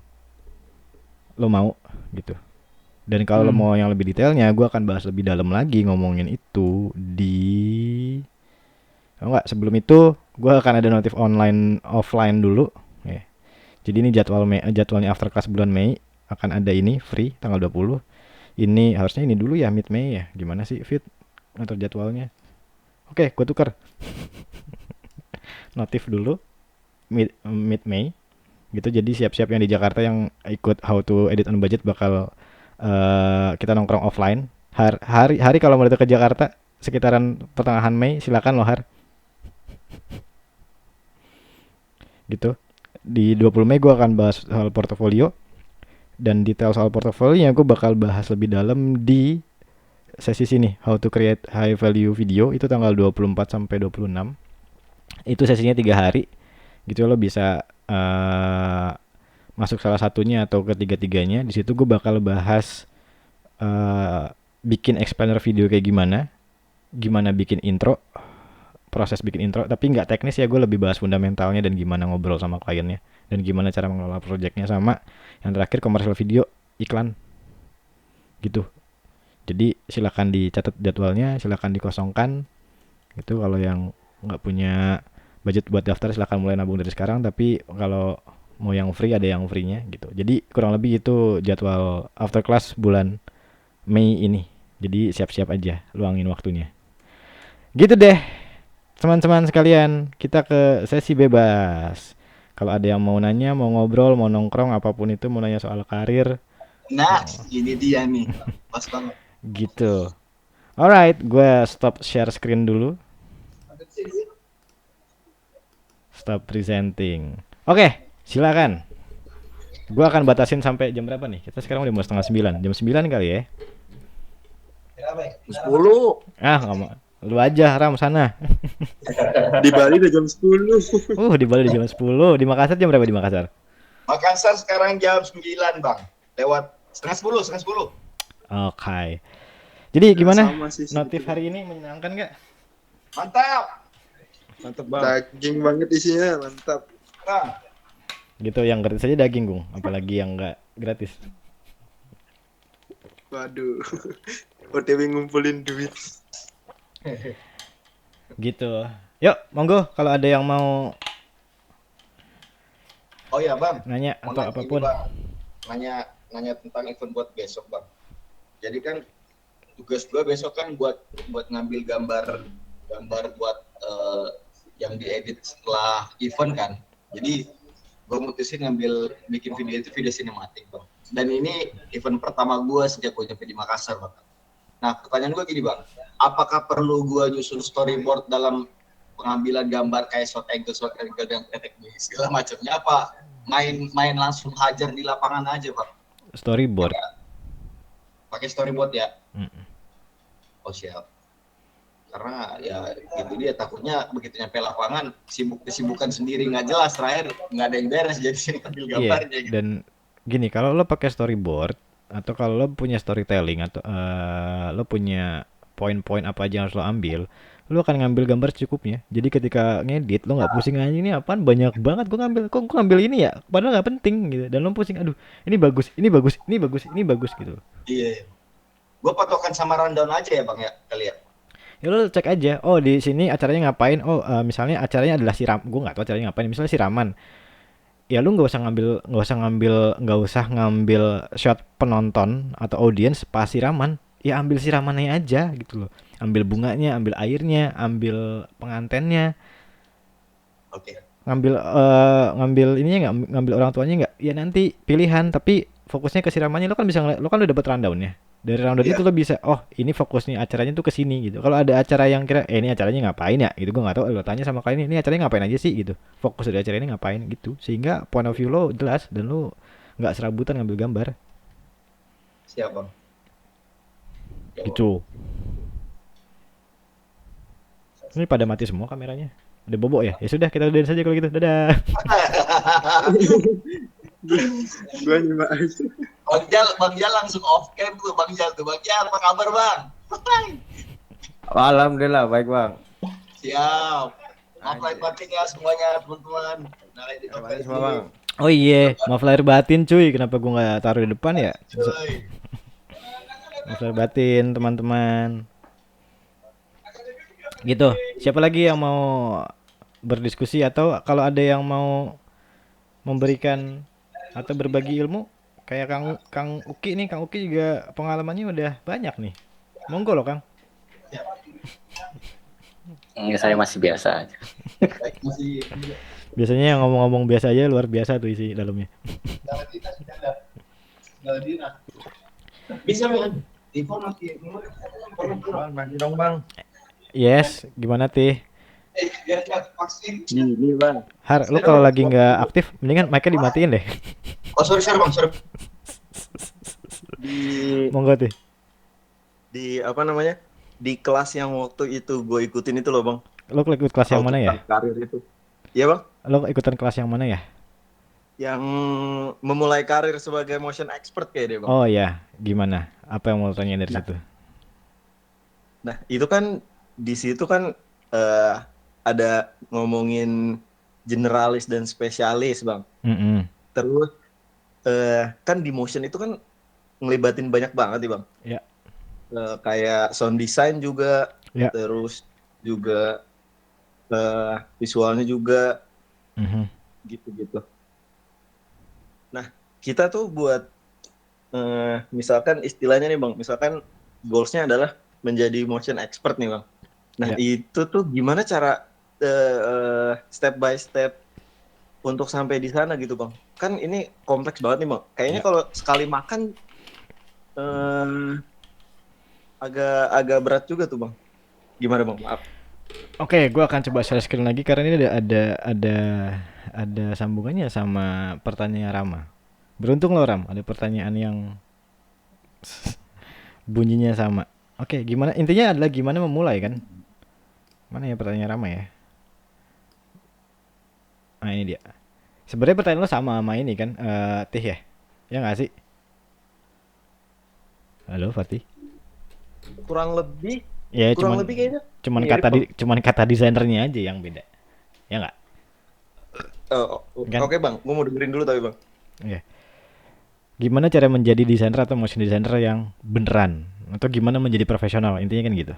lo mau gitu. Dan kalau lo mau yang lebih detailnya, gue akan bahas lebih dalam lagi ngomongin itu di sebelum itu gue akan ada notif online offline dulu ya. Jadi ini jadwalnya after class bulan Mei akan ada ini free tanggal 20. Ini harusnya ini dulu ya, mid Mei ya. Gimana sih Fit ngatur jadwalnya? Oke, gue tukar. Notif dulu mid Mei gitu. Jadi siap-siap yang di Jakarta yang ikut how to edit on budget bakal kita nongkrong offline. Hari kalau mau datang ke Jakarta sekitaran pertengahan Mei, silakan lo gitu. Di 20 Mei gue akan bahas soal portofolio, dan detail soal portofolionya gue bakal bahas lebih dalam di sesi sini, how to create high value video. Itu tanggal 24 sampai 26. Itu sesinya 3 hari gitu. Lo bisa masuk salah satunya atau ketiga-tiganya. Di situ gue bakal bahas bikin explainer video kayak gimana bikin intro, proses bikin intro, tapi nggak teknis ya. Gue lebih bahas fundamentalnya dan gimana ngobrol sama kliennya dan gimana cara mengelola projectnya, sama yang terakhir komersial video iklan gitu. Jadi silakan dicatat jadwalnya, silakan dikosongkan gitu. Kalau yang nggak punya budget buat daftar, silakan mulai nabung dari sekarang. Tapi kalau mau yang free, ada yang free-nya gitu. Jadi kurang lebih itu jadwal after class bulan Mei ini. Jadi siap-siap aja, luangin waktunya. Gitu deh teman-teman sekalian, kita ke sesi bebas. Kalau ada yang mau nanya, mau ngobrol, mau nongkrong, apapun itu, mau nanya soal karir. Nah, ini dia nih. Pas banget. Gitu. Alright, gue stop share screen dulu. Stop presenting. Oke, silakan. Gue akan batasin sampai jam berapa nih? Kita sekarang udah mau 8:30. Jam 9 kali ya. 10. Nggak mau. Lu aja, Ram, sana. Di Bali udah jam 10. Di Bali udah jam 10. Di Makassar jam berapa di Makassar? Makassar sekarang jam 9, Bang. Lewat setengah 10. Oke. Jadi gimana? Notif hari ini menyenangkan nggak? Mantap. Mantap banget. Daging banget isinya, mantap. Nah. Gitu, yang gratis aja daging, Gung. Apalagi yang nggak gratis. Waduh. OTW ngumpulin duit. Gitu. Yuk, monggo kalau ada yang mau ya, Bang. Nanya atau apapun. Nanya tentang event buat besok, Bang. Jadi kan tugas gua besok kan buat ngambil gambar buat yang diedit setelah event kan. Jadi gua mutusin bikin video sinematik, Bang. Dan ini event pertama gua sejak gua nyampe di Makassar, Bang. Nah, pertanyaan gue gini, Bang. Apakah perlu gue nyusun storyboard dalam pengambilan gambar kayak short angle dan teknik segala macamnya, apa main langsung hajar di lapangan aja, Bang? Storyboard. Pakai storyboard ya? Oh, siap. Karena ya gitu dia, takutnya begitu nyampe lapangan kesibukan sendiri nggak jelas, terakhir nggak ada yang beres jadi ambil gambarnya. Iya, gitu. Dan gini, kalau lo pakai storyboard atau kalau lo punya storytelling atau lo punya poin-poin apa aja yang harus lo ambil, lo akan ngambil gambar secukupnya. Jadi ketika ngedit lo nggak pusing aja ini apaan banyak banget gue ngambil ini ya, padahal nggak penting gitu. Dan lo pusing, aduh ini bagus gitu. Iya. Gue patokan sama rundown aja ya, Bang, ya kali ya. Ya lo cek aja, di sini acaranya ngapain. Misalnya acaranya adalah gue nggak tahu acaranya ngapain, misalnya siraman. Ya lu nggak usah ngambil shot penonton atau audiens pas siraman. Ya ambil siramannya aja gitu loh. Ambil bunganya, ambil airnya, ambil pengantennya. Oke. Ngambil ininya nggak, ngambil orang tuanya nggak? Ya nanti pilihan, tapi fokusnya ke siramannya. Lo kan udah dapet rundownnya. Dari rundown itu lo bisa, oh ini fokus nih acaranya tuh ke sini gitu. Kalau ada acara yang kira, ini acaranya ngapain ya gitu, gue nggak tahu. Lo tanya sama kalian ini acaranya ngapain aja sih gitu. Fokus dari acara ini ngapain gitu. Sehingga point of view lo jelas dan lo nggak serabutan ngambil gambar. Siap bang. Gitu. Ini pada mati semua kameranya. Ada bobo ya? Ya sudah kita udahin saja kalau gitu. Dadah. Gue nyimak aja. Bang Jal langsung off cam tuh Bang Jal tuh. Bang Jal apa kabar Bang? Alhamdulillah baik bang. Siap. Maaf lahir batin ya semuanya teman-teman. Nah, Terima kasih semua bang. Oh iya, maaf lahir batin cuy. Kenapa gue nggak taruh di depan ya? Maaf lahir batin teman-teman. Gitu. Siapa lagi yang mau berdiskusi atau kalau ada yang mau memberikan atau berbagi ilmu kayak Kang Uki nih. Kang Uki juga pengalamannya udah banyak nih. Monggo loh Kang. Saya masih biasa aja. Biasanya yang ngomong-ngomong biasa aja luar biasa tuh isi dalamnya. Bisa Bang. Bang, dong bang. Yes, gimana Tih? Ini bang. Har, lu kalau lagi nggak aktif, mendingan mic-nya dimatiin deh. Oh sorry Bang, sorry. Monggo Tih. Di apa namanya? Di kelas yang waktu itu gue ikutin itu loh bang. Lo ikut kelas yang mana ya? Karir itu. Iya bang. Lo ikutan kelas yang mana ya? Yang memulai karir sebagai motion expert kayak deh bang. Oh ya, gimana? Apa yang mau tanya dari situ? Nah itu kan di situ kan ada ngomongin generalis dan spesialis bang. Terus kan di motion itu kan ngelibatin banyak banget nih bang. Ya. Kayak sound design juga, ya. Terus juga visualnya juga, gitu-gitu. Nah kita tuh buat misalkan istilahnya nih bang, misalkan goalsnya adalah menjadi motion expert nih bang. Nah itu tuh gimana cara step by step untuk sampai di sana gitu bang? Kan ini kompleks banget nih bang. Kayaknya kalau sekali makan agak berat juga tuh bang. Gimana bang? Maaf. Oke, gue akan coba share screen lagi karena ini ada sambungannya sama pertanyaan Rama. Beruntung lo Ram, ada pertanyaan yang bunyinya sama. Oke, gimana? Intinya adalah gimana memulai kan? Mana ya pertanyaan Rama ya? Nah ini dia. Sebenarnya pertanyaan lo sama ini kan, Tih ya? Ya nggak sih? Halo Fatih. Kurang lebih. Ya kurang lebih kayaknya. Cuman kata desainernya aja yang beda. Ya nggak? Kan? Oke bang, gue mau dengerin dulu tapi bang. Iya. Gimana cara menjadi desainer atau motion designer yang beneran? Atau gimana menjadi profesional? Intinya kan gitu.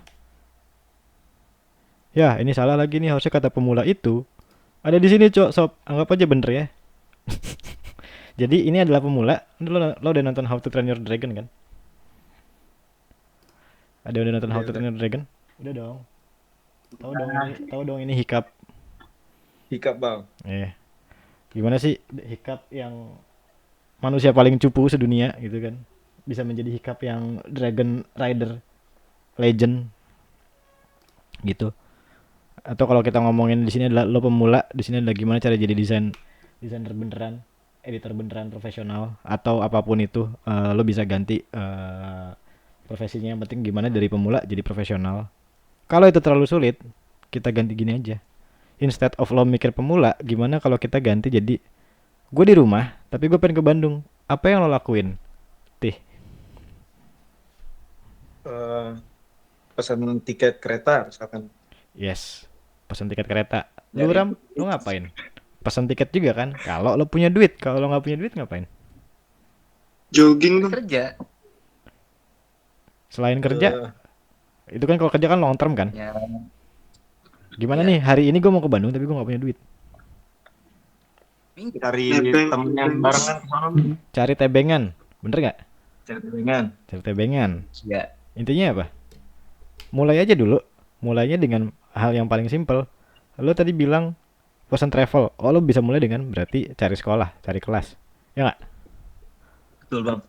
Ya, ini salah lagi nih. Harusnya kata pemula itu ada di sini, Cok. Sob, anggap aja bener ya. Jadi ini adalah pemula. Lo udah nonton How to Train Your Dragon kan? Ada udah nonton How to Train Your Dragon? Udah dong. Tahu dong ini hiccup. Hiccup bang. Iya. Gimana sih hiccup yang manusia paling cupu sedunia gitu kan? Bisa menjadi hiccup yang Dragon Rider Legend gitu. Atau kalau kita ngomongin di sini adalah lo pemula, di sini adalah gimana cara jadi desainer beneran, editor beneran profesional atau apapun itu, lo bisa ganti profesinya, yang penting gimana dari pemula jadi profesional. Kalau itu terlalu sulit, kita ganti gini aja. Instead of lo mikir pemula, gimana kalau kita ganti jadi gue di rumah tapi gue pengen ke Bandung. Apa yang lo lakuin? Tih. Pesan tiket kereta misalkan. Yes. Pesan tiket kereta. Lu Ram, lu ngapain? Pesan tiket juga kan? Kalau lo punya duit, kalau lo nggak punya duit ngapain? Jogging tuh. Kerja. Selain kerja, itu kan kalau kerja kan long term kan? Ya. Gimana nih, hari ini gue mau ke Bandung tapi gue gak punya duit. Cari temen yang barengan ke sana. Cari tebengan, bener gak? Cari tebengan. Cari tebengan. Ya. Intinya apa? Mulai aja dulu. Mulainya dengan hal yang paling simpel. Lo tadi bilang pesan travel. Oh lo bisa mulai dengan berarti cari sekolah, cari kelas. Ya gak? Betul bang.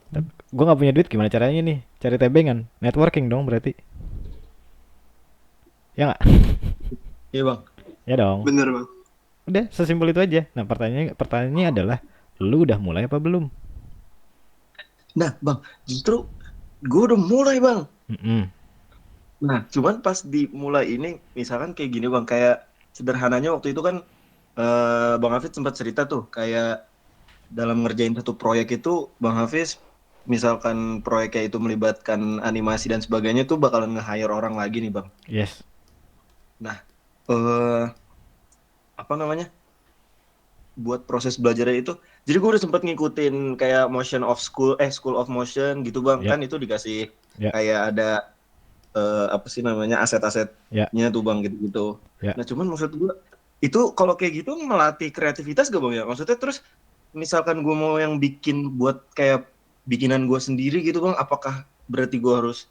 Gue nggak punya duit, gimana caranya nih? Cari tebengan, networking dong berarti. Ya nggak? Iya bang. Ya dong. Bener bang. Udah sesimpel itu aja. Nah pertanyaannya adalah, lu udah mulai apa belum? Nah bang, justru gue udah mulai bang. Nah cuman pas dimulai ini, misalkan kayak gini bang, kayak sederhananya waktu itu kan Bang Hafiz sempat cerita tuh, kayak dalam ngerjain satu proyek itu Bang Hafiz, misalkan proyeknya itu melibatkan animasi dan sebagainya tuh bakalan nge-hire orang lagi nih bang. Yes. Nah, apa namanya? Buat proses belajarnya itu, jadi gue udah sempat ngikutin kayak School of Motion gitu bang. Yep. Kan itu dikasih Yep. kayak ada apa sih namanya, aset-asetnya tuh bang gitu-gitu. Yep. Nah cuman maksud gue itu kalau kayak gitu melatih kreativitas gak bang ya? Maksudnya terus misalkan gue mau yang bikin buat kayak bikinan gue sendiri gitu bang, apakah berarti gue harus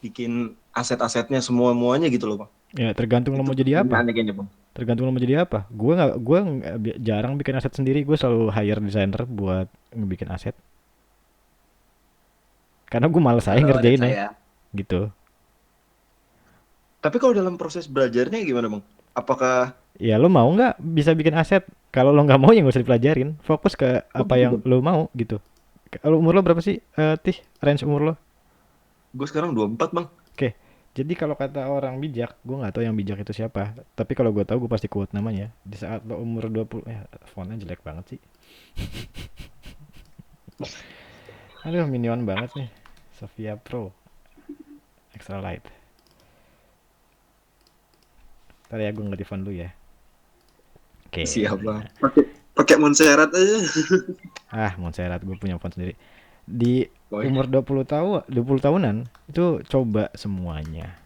bikin aset-asetnya semuanya gitu loh bang? Ya tergantung lo mau jadi apa. Kayaknya, bang. Tergantung lo mau jadi apa. Gue jarang bikin aset sendiri. Gue selalu hire designer buat ngebikin aset. Karena gue males aja ngerjainnya. Gitu. Tapi kalau dalam proses belajarnya gimana bang? Apakah ya lo mau nggak bisa bikin aset? Kalau lo nggak mau ya nggak usah dipelajarin. Fokus ke apa yang lo mau gitu. Kalau umur lo berapa sih, Tih? Range umur lo? Gue sekarang 24 bang. Oke. Jadi kalau kata orang bijak, gue nggak tahu yang bijak itu siapa. Tapi kalau gue tahu, gue pasti quote namanya. Di saat lo umur 20, fontnya jelek banget sih. Aduh, minion banget nih. Sophia Pro Extra Light. Ntar ya gue nge-di font dulu ya. Oke. Siap bang. Pakai Montserrat aja. Montserrat, gue punya font sendiri. Di umur 20 tahunan itu coba semuanya.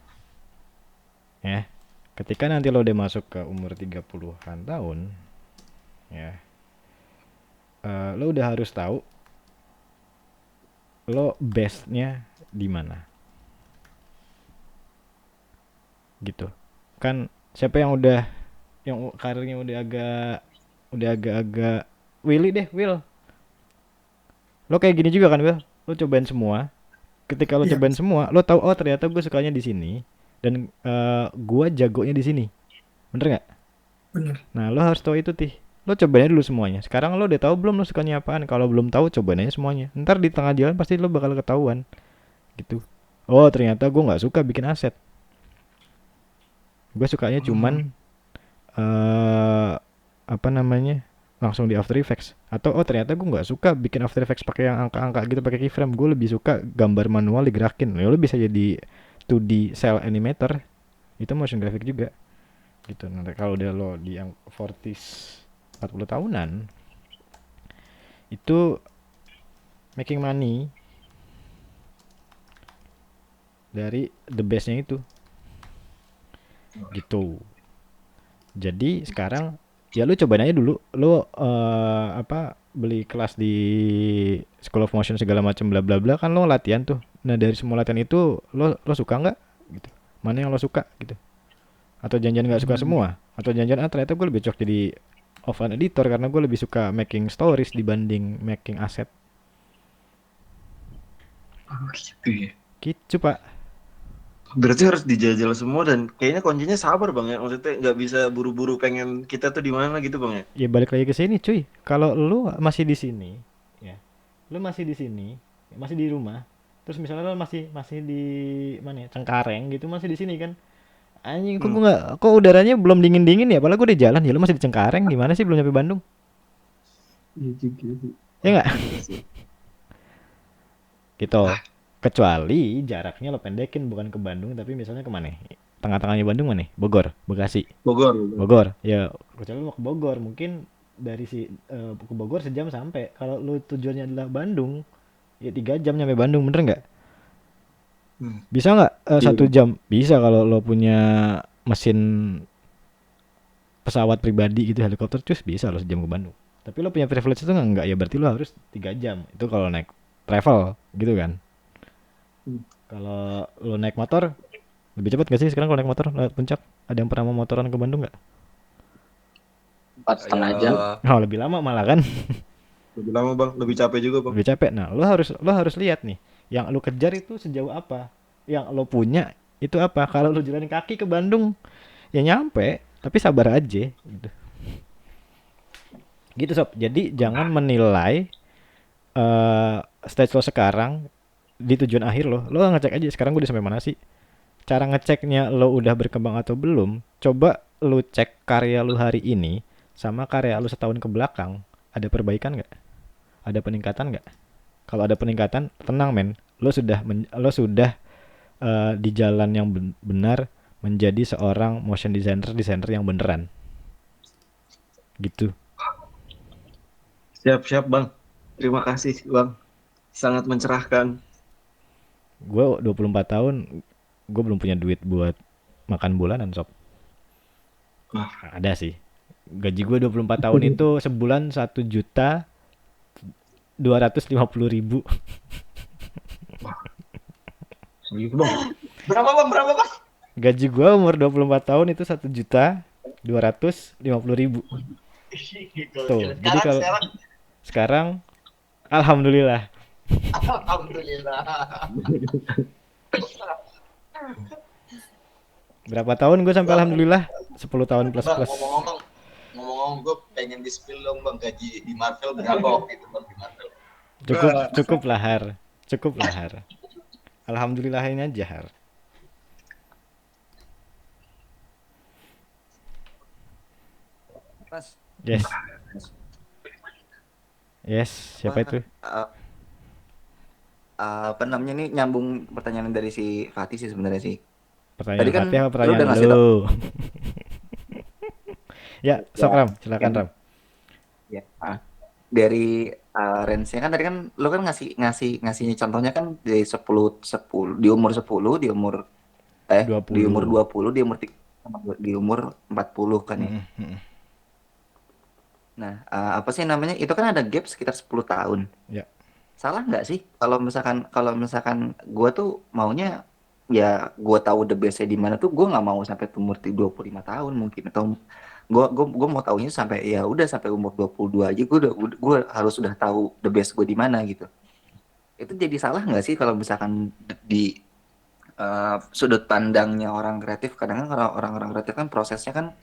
Ya. Ketika nanti lo udah masuk ke umur 30-an tahun, ya. Lo udah harus tahu lo bestnya di mana. Gitu. Kan siapa yang karirnya udah agak Will. Lo kayak gini juga kan, Will? Lo cobain semua. Ketika lo cobain semua, lo tahu ternyata gue sukanya di sini dan gue jagonya di sini. Bener nggak? Bener. Nah, lo harus tahu itu, Tih. Lo cobain aja dulu semuanya. Sekarang lo udah tahu belum lo sukanya apaan? Kalau belum tahu, cobain aja semuanya. Ntar di tengah jalan pasti lo bakal ketahuan. Gitu. Oh, ternyata gue nggak suka bikin aset. Gue sukanya cuman langsung di After Effects. Atau ternyata gue nggak suka bikin After Effects pakai yang angka-angka gitu, pakai keyframe. Gue lebih suka gambar manual digerakin. Lo bisa jadi 2D cell animator. Itu motion graphic juga. Gitu. Nanti kalau udah lo di yang 40 tahunan itu making money dari the bestnya itu. Gitu. Jadi sekarang ya lu cobain aja dulu. Lu beli kelas di School of Motion segala macam bla bla bla, kan lo latihan tuh. Nah, dari semua latihan itu lo suka nggak gitu? Mana yang lo suka gitu? Atau jangan-jangan nggak suka semua? Atau jangan-jangan ternyata gue lebih cocok jadi offline editor karena gue lebih suka making stories dibanding making asset. Oh gitu ya. Gitu, Pak. Berarti harus dijajal semua dan kayaknya kuncinya sabar bang ya. Maksudnya nggak bisa buru-buru pengen kita tuh di mana gitu bang ya. Ya balik lagi ke sini cuy. Kalau lu masih di sini, ya, lu masih di sini, masih di rumah. Terus misalnya lu masih di mana ya, Cengkareng gitu, masih di sini kan. Anjing, kok udaranya belum dingin-dingin ya? Padahal gue udah jalan, ya lu masih di Cengkareng, gimana sih belum nyampe Bandung? Iya juga sih. Ya nggak? Gitu. Kecuali jaraknya lo pendekin, bukan ke Bandung tapi misalnya kemana? Tengah-tengahnya Bandung mana? Bogor, Bekasi. Bogor. Ya, kecuali lo mau ke Bogor, mungkin dari ke Bogor sejam sampai. Kalau lo tujuannya adalah Bandung, ya 3 jam nyampe Bandung, bener nggak? Bisa nggak 1 jam? Bisa kalau lo punya mesin pesawat pribadi gitu, helikopter, terus bisa lo sejam ke Bandung. Tapi lo punya privilege itu nggak? Ya berarti lo harus 3 jam. Itu kalau naik travel gitu kan. Kalau lo naik motor lebih cepat gak sih sekarang kalau naik motor lewat puncak? Ada yang pernah mau motoran ke Bandung nggak? 4,5 jam. Oh, lebih lama malah kan? Lebih lama bang, lebih capek juga bang. Lebih capek. Nah, lo harus lihat nih, yang lo kejar itu sejauh apa, yang lo punya itu apa. Kalau lo jalan kaki ke Bandung, ya nyampe, tapi sabar aja. Gitu sob. Jadi jangan menilai stage lo sekarang di tujuan akhir lo. Lo ngecek aja sekarang gue udah sampai mana sih. Cara ngeceknya lo udah berkembang atau belum. Coba lo cek karya lo hari ini sama karya lo setahun ke belakang. Ada perbaikan nggak? Ada peningkatan nggak? Kalau ada peningkatan, tenang men. Lo sudah di jalan yang benar menjadi seorang motion designer yang beneran. Gitu. Siap bang. Terima kasih bang. Sangat mencerahkan. Gue 24 tahun, gue belum punya duit buat makan bulanan sob. Ada sih. Gaji gue 24 tahun itu sebulan 1.250.000. Segitu bang. Berapa bang? Gaji gue umur 24 tahun itu 1.250.000. Tuh, jadi kalau sekarang alhamdulillah. Alhamdulillah. Berapa tahun gue sampai alhamdulillah? 10 tahun plus. Ngomong-ngomong gue pengen di spill dong bang, gaji di Marvel berapa waktu itu bang di Marvel? Cukup lah Har. Alhamdulillahin aja Har. Mas. Yes, siapa itu? Apa namanya nih, nyambung pertanyaan dari si Fatih sih sebenarnya sih. Pertanyaan Tadi kan Fatih apa lu pertanyaan udah ngasih lu? Ya, sok Ram, silakan Ram. Ya, dari range-nya kan tadi kan lu kan ngasih contohnya kan dari 10 di umur 10, di umur 20. di umur 20, di umur 30, sama di umur 40 kan ya. Nah, apa sih namanya? Itu kan ada gap sekitar 10 tahun. Ya. Salah nggak sih kalau misalkan gue tuh maunya ya gue tahu the best-nya di mana tuh, gue nggak mau sampai umur 25 tahun mungkin, atau gue mau tahunya sampai ya udah sampai umur 22 aja gue harus udah tahu the best gue di mana gitu. Itu jadi salah nggak sih kalau misalkan di sudut pandangnya orang kreatif? Kadang kan orang-orang kreatif kan prosesnya kan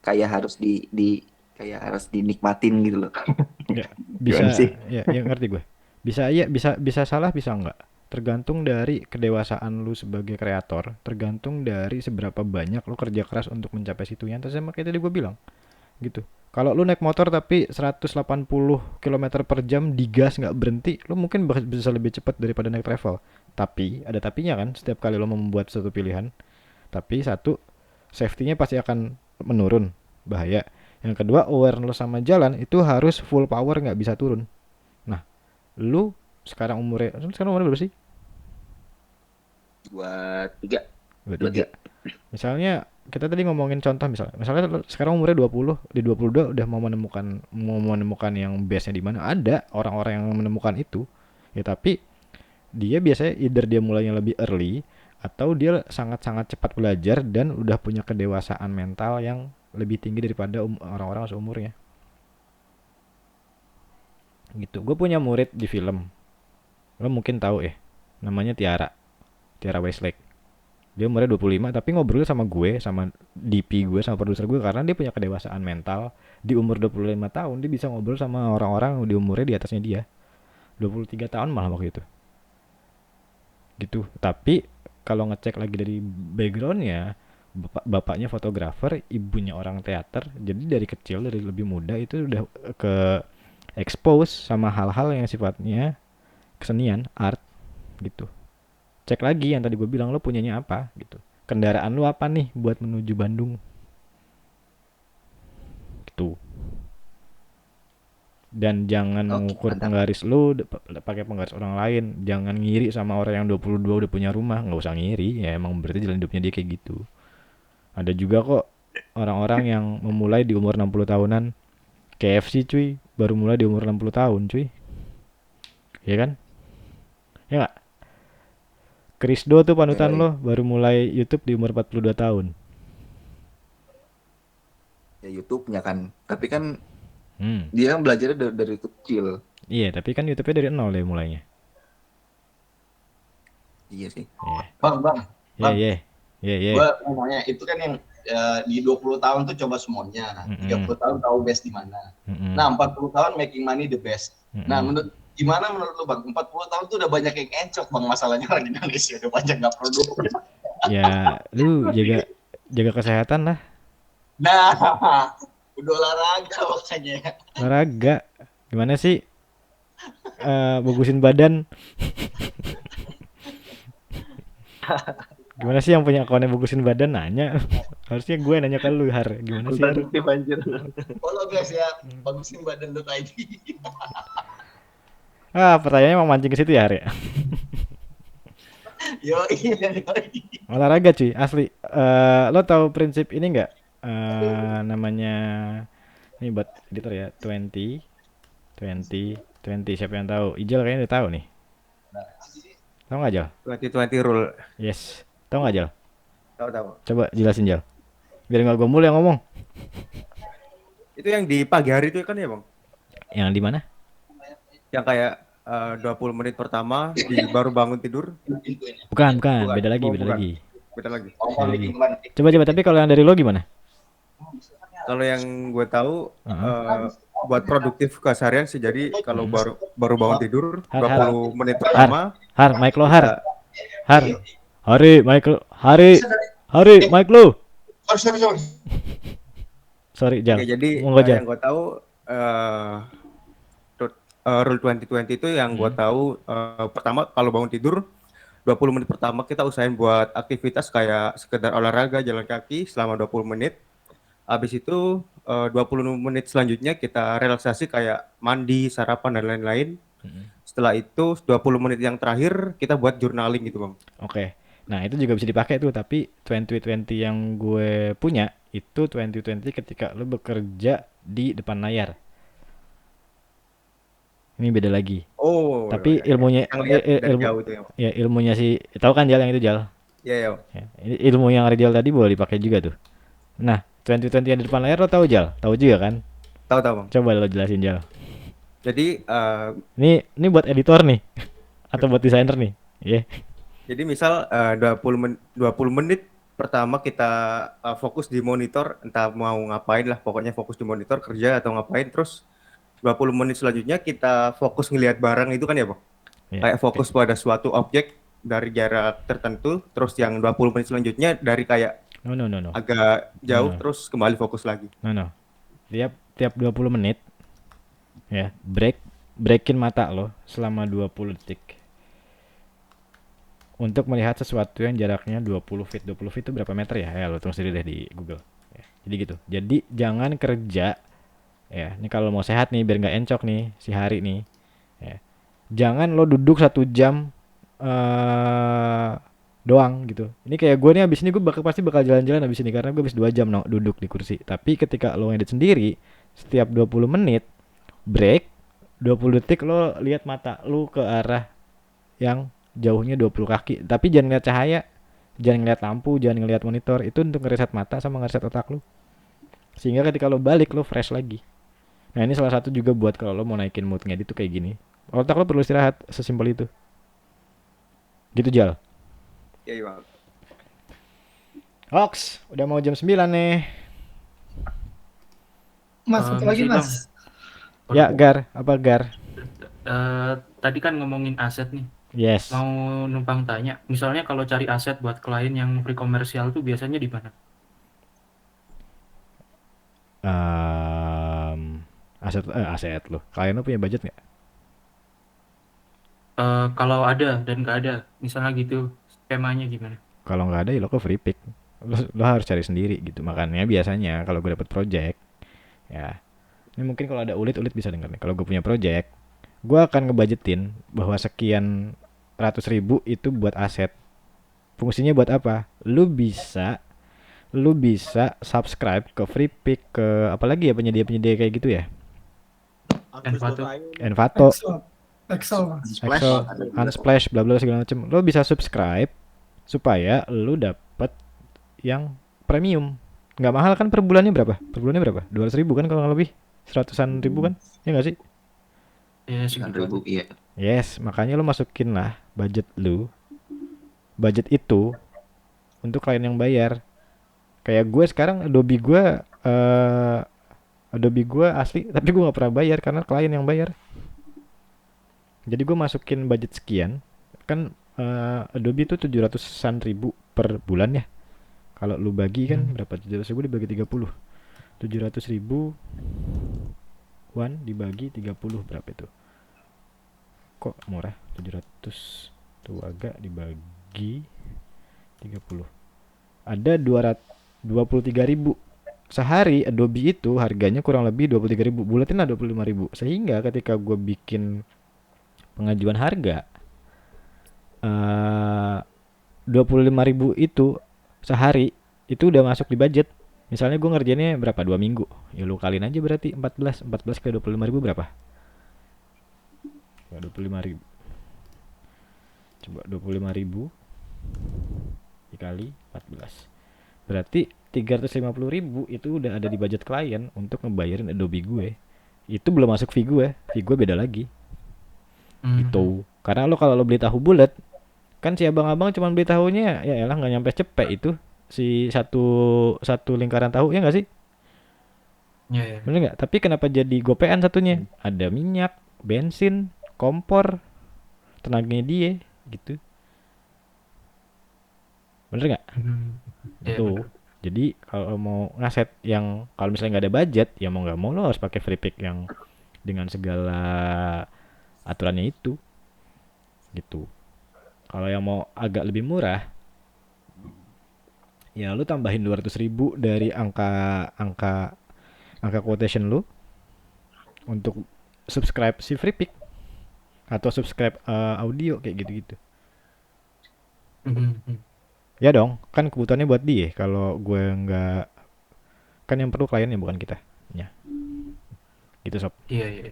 kayak harus kayak harus dinikmatin gitu loh. Ya, bisa sih? Ya ngerti gue. Bisa salah, bisa enggak. Tergantung dari kedewasaan lu sebagai kreator, tergantung dari seberapa banyak lu kerja keras untuk mencapai situ. Yang sama kayak tadi gue bilang. Gitu. Kalau lu naik motor tapi 180 km per jam digas nggak berhenti, lu mungkin bisa lebih cepat daripada naik travel. Tapi ada tapinya kan, setiap kali lu membuat satu pilihan. Tapi satu, safety-nya pasti akan menurun, bahaya. Yang kedua, awareness sama jalan itu harus full power, nggak bisa turun. Nah, lu sekarang umurnya berapa sih? 23. Misalnya kita tadi ngomongin contoh, misalnya lu sekarang umurnya 20, di 22 udah mau menemukan yang base-nya di mana. Ada orang-orang yang menemukan itu. Ya tapi dia biasanya either dia mulainya lebih early atau dia sangat-sangat cepat belajar dan udah punya kedewasaan mental yang lebih tinggi daripada orang-orang seumurnya. Gitu. Gue punya murid di film. Lo mungkin tahu ya. Namanya Tiara Westlake. Dia umurnya 25 tapi ngobrol sama gue, sama DP gue, sama produser gue, karena dia punya kedewasaan mental. Di umur 25 tahun dia bisa ngobrol sama orang-orang di umurnya di atasnya dia. 23 tahun malah waktu itu. Gitu. Tapi kalau ngecek lagi dari backgroundnya, bapaknya fotografer, ibunya orang teater. Jadi dari kecil, dari lebih muda itu udah ke expose sama hal-hal yang sifatnya kesenian, art gitu. Cek lagi yang tadi gue bilang, lo punyanya apa gitu. Kendaraan lo apa nih buat menuju Bandung gitu. Dan jangan mengukur penggaris lo pakai penggaris orang lain. Jangan ngiri sama orang yang 22 udah punya rumah. Nggak usah ngiri, ya emang berarti jalan hidupnya dia kayak gitu. Ada juga kok orang-orang yang memulai di umur 60 tahunan. KFC cuy, baru mulai di umur 60 tahun cuy. Iya kan? Ya gak? Krisdo tuh panutan lo, baru mulai YouTube di umur 42 tahun. Ya YouTube-nya kan. Tapi kan Dia kan belajarnya dari kecil. Iya, tapi kan YouTube-nya dari nol deh mulainya. Iya sih. Bang. Iya. Gua mau nanya, itu kan yang di 20 tahun tuh coba semuanya. 30 tahun tahu best di mana. Nah, 40 tahun making money the best. Nah, gimana menurut lu, Bang? 40 tahun tuh udah banyak yang encok, Bang, masalahnya orang Indonesia udah banyak nggak produktif. Ya, lu jaga kesehatan lah. Nah, udah olahraga makanya. Olahraga. Gimana sih? Bagusin badan. Gimana sih yang punya akunnya bagusin badan nanya? Harusnya gue nanya ke lu, Har. Gimana sih, Har? Follow guys ya, bagusin badan.id. Pertanyaannya mau mancing ke situ ya, Har ya? Iya. Olahraga cuy, asli. Lo tahu prinsip ini nggak? Namanya ini buat editor ya, 20. Siapa yang tahu? Ijal kayaknya udah tahu nih. Tahu nggak, Jal? 2020 rule. Yes. Tahu nggak, Jal? Tahu. Coba jelasin, Jal. Biar nggak gue mulu yang ngomong. Itu yang di pagi hari itu kan ya, Bang? Yang di mana? Yang kayak 20 menit pertama baru bangun tidur. Bukan. Beda lagi. Coba, tapi kalau yang dari lo gimana? Kalau yang gue tahu buat produktif keseharian sih, jadi kalau baru bangun tidur 20 menit pertama. Mic lo, Har. Hari, mic lo. Sorry, Jal. Oke, jadi yang gue tahu rule 2020 itu yang gue tahu pertama kalau bangun tidur 20 menit pertama kita usahain buat aktivitas kayak sekedar olahraga, jalan kaki selama 20 menit. Habis itu 20 menit selanjutnya kita relaksasi kayak mandi, sarapan dan lain-lain. Setelah itu 20 menit yang terakhir kita buat journaling gitu, Bang. Oke. Nah, itu juga bisa dipakai tuh, tapi 2020 yang gue punya itu 2020 ketika lo bekerja di depan layar. Ini beda lagi. Oh. Tapi ilmunya ilmunya sih tahu kan, Jal, yang itu, Jal? Iya. Ilmu yang Rijal tadi boleh dipakai juga tuh. Nah, 2020 yang di depan layar lo tahu, Jal? Tahu juga kan? Tahu, Bang. Coba lo jelasin, Jal. Jadi ini buat editor nih atau buat desainer nih? Iya. Jadi misal 20 menit pertama kita fokus di monitor, entah mau ngapain lah, pokoknya fokus di monitor kerja atau ngapain, terus 20 menit selanjutnya kita fokus ngelihat barang itu kan ya, Bang? Kayak fokus pada suatu objek dari jarak tertentu, terus yang 20 menit selanjutnya dari kayak No. agak jauh, terus kembali fokus lagi. No. Tiap 20 menit ya, breakin mata lo selama 20 detik untuk melihat sesuatu yang jaraknya 20 feet. 20 feet itu berapa meter ya? Ya, lo tulis sendiri deh di Google. Ya, jadi gitu. Jadi jangan kerja ya. Ini kalau mau sehat nih, biar nggak encok nih si Hari nih. Ya. Jangan lo duduk 1 jam doang gitu. Ini kayak gue nih, abis ini gue pasti bakal jalan-jalan abis ini karena gue abis 2 jam duduk di kursi. Tapi ketika lo ngedit sendiri, setiap 20 menit break 20 detik lo lihat mata lo ke arah yang jauhnya 20 kaki. Tapi jangan ngeliat cahaya, jangan ngeliat lampu, jangan ngeliat monitor. Itu untuk ngereset mata sama ngereset otak lo, sehingga ketika lo balik lo fresh lagi. Nah, ini salah satu juga buat kalau lo mau naikin mood ngedit tuh kayak gini. Otak lo perlu istirahat, sesimpel itu. Gitu, Jal. Iya, Bang. Oks, udah mau jam 9 nih. Mas, satu lagi, Mas. Ya, Gar. Apa, Gar? Tadi kan ngomongin aset nih. Yes. Mau numpang tanya, misalnya kalau cari aset buat klien yang free komersial tuh biasanya di mana? Aset lo. Klien lo punya budget nggak? Kalau ada dan nggak ada, misalnya gitu, skemanya gimana? Kalau nggak ada ya lo ke free pick. Lo harus cari sendiri gitu. Makanya biasanya kalau gue dapet project, ya, ini mungkin kalau ada ulit bisa denger nih. Kalau gue punya project, gue akan ngebudgetin bahwa sekian ratus ribu itu buat aset. Fungsinya buat apa? Lu bisa subscribe ke free pick, ke apalagi ya penyedia kayak gitu ya. Envato, Excel, Unsplash, bla bla segala macem. Lo bisa subscribe supaya lu dapet yang premium. Nggak mahal kan per bulannya berapa? Per bulannya berapa? 200 ribu kan kalau nggak lebih. seratusan ribu kan? Ya nggak sih? Ya, 9.000, iya. Yes, makanya lu masukin lah budget itu untuk klien yang bayar. Kayak gue sekarang Adobe gue asli, tapi gue nggak pernah bayar karena klien yang bayar. Jadi gue masukin budget sekian, kan Adobe itu 700-an ribu per bulan ya. Kalau lu bagi kan berapa? 700 ribu dibagi 30. 700 ribu dibagi 30 berapa itu? Kok murah? 700 tuh agak dibagi 30. Ada 23 ribu. Sehari Adobe itu harganya kurang lebih 23 ribu. Bulatin lah 25 ribu. Sehingga ketika gue bikin pengajuan harga 25 ribu itu sehari itu udah masuk di budget. Misalnya gue ngerjainnya berapa? 2 minggu. Ya lu kaliin aja berarti 14 kali 25 ribu berapa? 25 ribu. Coba 25 ribu dikali 14. Berarti 350 ribu itu udah ada di budget klien untuk ngebayarin Adobe gue. Itu belum masuk fee gue beda lagi. Gitu. Karena lo kalau lo beli tahu bulat, kan si abang-abang cuma beli tahunya ya elah nggak nyampe cepet itu si satu lingkaran tahu ya nggak sih? Ya. Bener nggak? Tapi kenapa jadi gopean satunya? Ada minyak, bensin, kompor, tenaganya dia gitu. Bener nggak? Itu. Jadi kalau mau ngaset yang kalau misalnya nggak ada budget, ya mau nggak mau lo harus pakai free pick yang dengan segala aturannya itu. Gitu. Kalau yang mau agak lebih murah, ya lu tambahin 200 ribu dari angka quotation lu untuk subscribe si free pick atau subscribe audio kayak gitu-gitu. Ya dong, kan kebutuhannya buat dia. Kalau gue nggak, kan yang perlu kliennya bukan kita. Ya, gitu sob. Iya.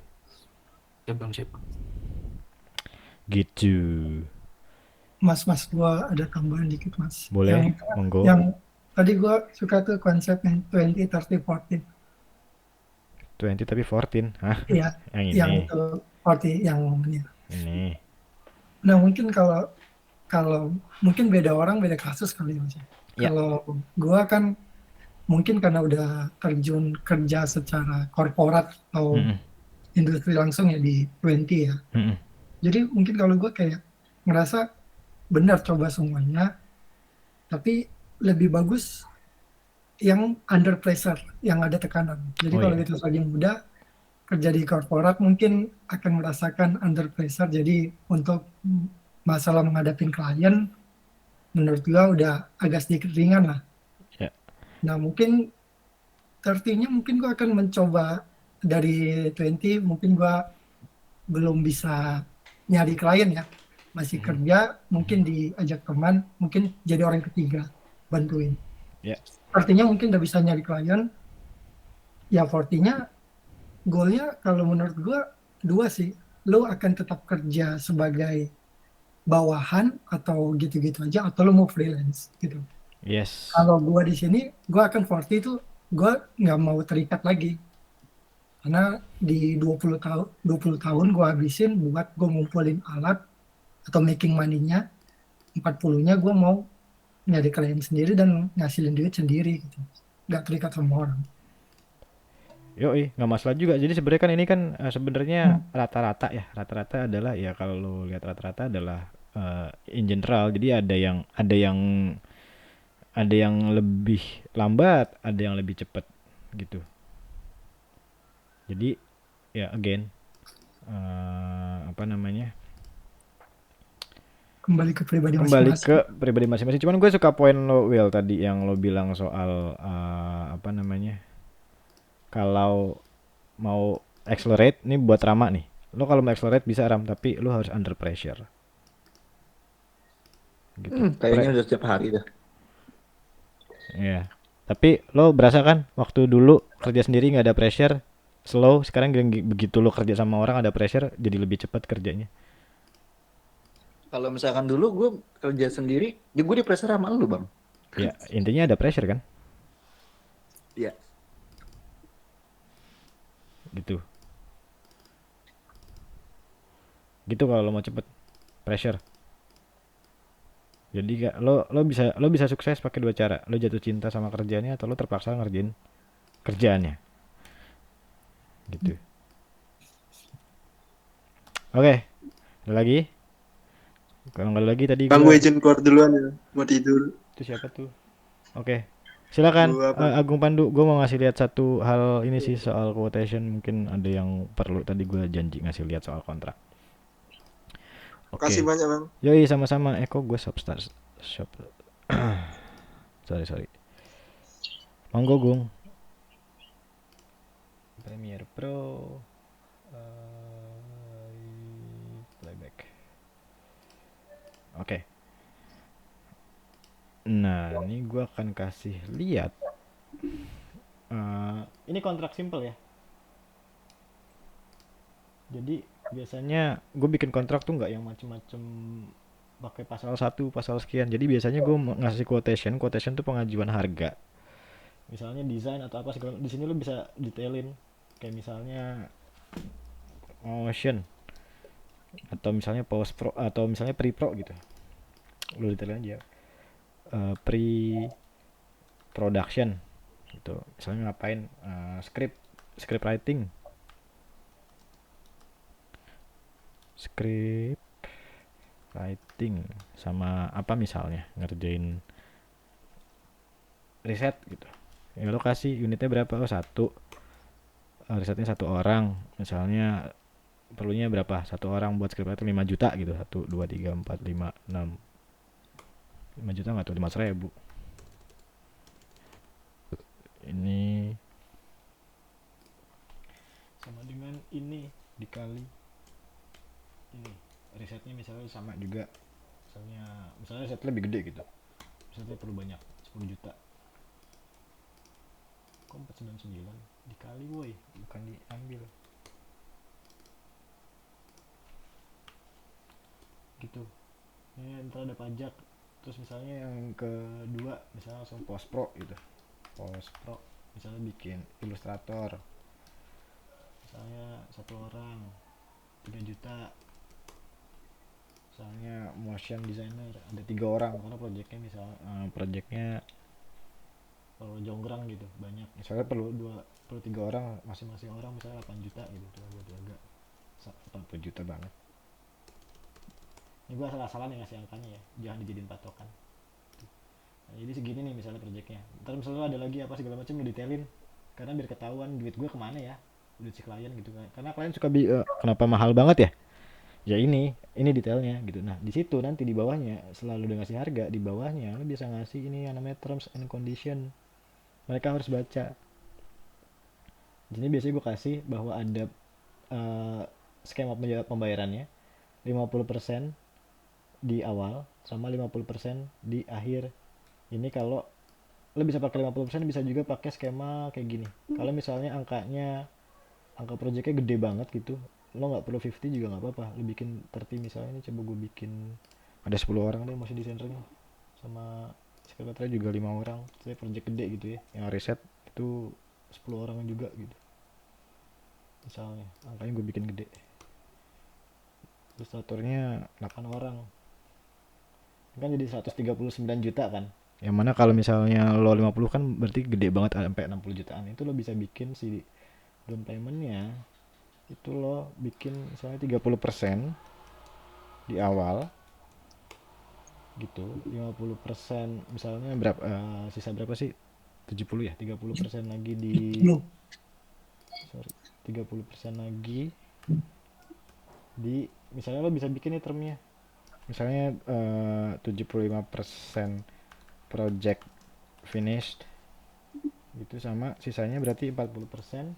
Ya bang, siap. Gitu. Mas, gua ada tambahan dikit mas. Boleh, monggo. Yang tadi gua suka tuh konsep yang 20, 30, 40. 20 tapi 14, hah? Iya, yang ini. yang itu 40 yang ini. Nah mungkin kalau mungkin beda orang beda kasus kali mas. Ya. Kalau gua kan mungkin karena udah terjun kerja secara korporat atau industri langsung ya di 20 ya. Jadi mungkin kalau gua kayak ngerasa benar coba semuanya, tapi lebih bagus yang under pressure, yang ada tekanan. Jadi kalau gitu lagi muda kerja di korporat mungkin akan merasakan under pressure. Jadi untuk masalah menghadapi klien, menurut gua udah agak sedikit ringan lah. Nah mungkin 30-nya mungkin gua akan mencoba dari 20, mungkin gua belum bisa nyari klien ya. Masih kerja, mungkin diajak teman, mungkin jadi orang ketiga bantuin. Artinya mungkin udah bisa nyari klien. Ya 40-nya goalnya kalau menurut gua 2 sih. Lo akan tetap kerja sebagai bawahan atau gitu-gitu aja, atau lo mau freelance gitu. Yes. Kalau gua di sini, gua akan 40 itu gua nggak mau terikat lagi. Karena di 20 tahun gua habisin buat gua ngumpulin alat atau making money-nya. 40-nya gue mau nyari klien sendiri dan ngasilin duit sendiri gitu. Gak terikat sama orang. Yoi, nggak masalah juga. Jadi sebenarnya kan ini kan sebenarnya rata-rata ya. Rata-rata adalah ya kalau lo lihat rata-rata adalah in general. Jadi ada yang lebih lambat, ada yang lebih cepat gitu. Jadi ya again apa namanya? Kembali ke pribadi masing-masing. Cuman gue suka poin lo Will tadi yang lo bilang soal apa namanya, kalau mau accelerate nih buat Rama nih, lo kalau mau accelerate bisa Ram, tapi lo harus under pressure gitu. Kayaknya udah setiap hari dah. Iya, tapi lo berasa kan waktu dulu kerja sendiri nggak ada pressure, slow. Sekarang begitu lo kerja sama orang ada pressure, jadi lebih cepat kerjanya. Kalau misalkan dulu gue kerja sendiri, ya gue di pressure sama lu bang. Ya intinya ada pressure kan? Iya. gitu. Gitu kalau lo mau cepet pressure. Jadi gak, lo bisa sukses pakai dua cara. Lo jatuh cinta sama kerjaannya atau lo terpaksa ngerjain kerjaannya. Gitu. Oke. Ada lagi? Kalau nggak ada lagi tadi Bang, gue izin keluar duluan ya, mau tidur. Itu siapa tuh? Oke. Silakan Agung Pandu, gue mau ngasih lihat satu hal ini sih soal quotation, mungkin ada yang perlu, tadi gue janji ngasih lihat soal kontrak. Makasih banyak, Bang. Yoi, sama-sama. Kok gue shop. sorry. Monggo, Gung. Premiere Pro. Playback. Oke. Nah, ini gue akan kasih lihat. Ini kontrak simple ya. Jadi biasanya gue bikin kontrak tuh nggak yang macem-macem pakai pasal 1, pasal sekian. Jadi biasanya gue ngasih quotation tuh pengajuan harga. Misalnya desain atau apa segala. Di sini lo bisa detailin. Kayak misalnya motion atau misalnya post pro atau misalnya pre pro gitu. Lo detailin aja. Pre production gitu. Misalnya ngapain script writing. Script writing sama apa misalnya ngerjain riset gitu. Ya lo kasih unitnya berapa? Oh, 1. Risetnya 1 orang. Misalnya perlunya berapa? 1 orang buat script writing 5 juta gitu. 1 2 3 4 5 6. 5 juta enggak tuh, 500.000. Ini sama dengan ini dikali ini risetnya misalnya sama juga, misalnya risetnya lebih gede gitu, risetnya perlu banyak 10 juta, kok 499 dikali woi, bukan diambil gitu. Ini ntar ada pajak. Terus misalnya yang kedua misalnya langsung post pro gitu, post pro misalnya bikin ilustrator misalnya 1 orang 3 juta. Misalnya motion designer ada 3 orang karena projectnya perlu jonggrang gitu banyak, misalnya perlu 3 orang, masing-masing orang misalnya 8 juta gitu. Tuh agak 40 juta banget. Ini gue asal-asalan yang ngasih angkanya ya, jangan dijadiin patokan. Nah, jadi segini nih misalnya projectnya. Ntar misalnya ada lagi apa segala macam, lu detailin karena biar ketahuan duit gue kemana ya, duit si klien gitu kan. Karena klien suka kenapa mahal banget ya? Ya ini detailnya gitu. Nah di situ nanti di bawahnya selalu udah ngasih harga, di bawahnya lu bisa ngasih ini yang namanya terms and condition. Mereka harus baca. Di sini biasanya gue kasih bahwa ada skema pembayarannya 50% di awal sama 50% di akhir. Ini kalau lo bisa pakai 50%, bisa juga pakai skema kayak gini. Kalau misalnya angka proyeknya gede banget gitu, lo nggak perlu 50 juga nggak apa-apa, lo bikin 30 misalnya. Ini coba gue bikin ada 10 orang deh motion desainernya, sama sekretariatnya juga 5 orang. Saya project gede gitu ya, yang riset itu 10 orang juga gitu misalnya, angkanya gue bikin gede. Ilustratornya 8 orang kan jadi 139 juta kan, yang mana kalau misalnya lo 50 kan berarti gede banget sampai 60 jutaan. Itu lo bisa bikin si down paymentnya itu lo bikin misalnya 30% di awal gitu, 50% misalnya berapa, sisa berapa sih, 70 ya, 30% lagi di 30% lagi di, misalnya lo bisa bikin nih termnya misalnya 75% project finished gitu, sama sisanya berarti 40%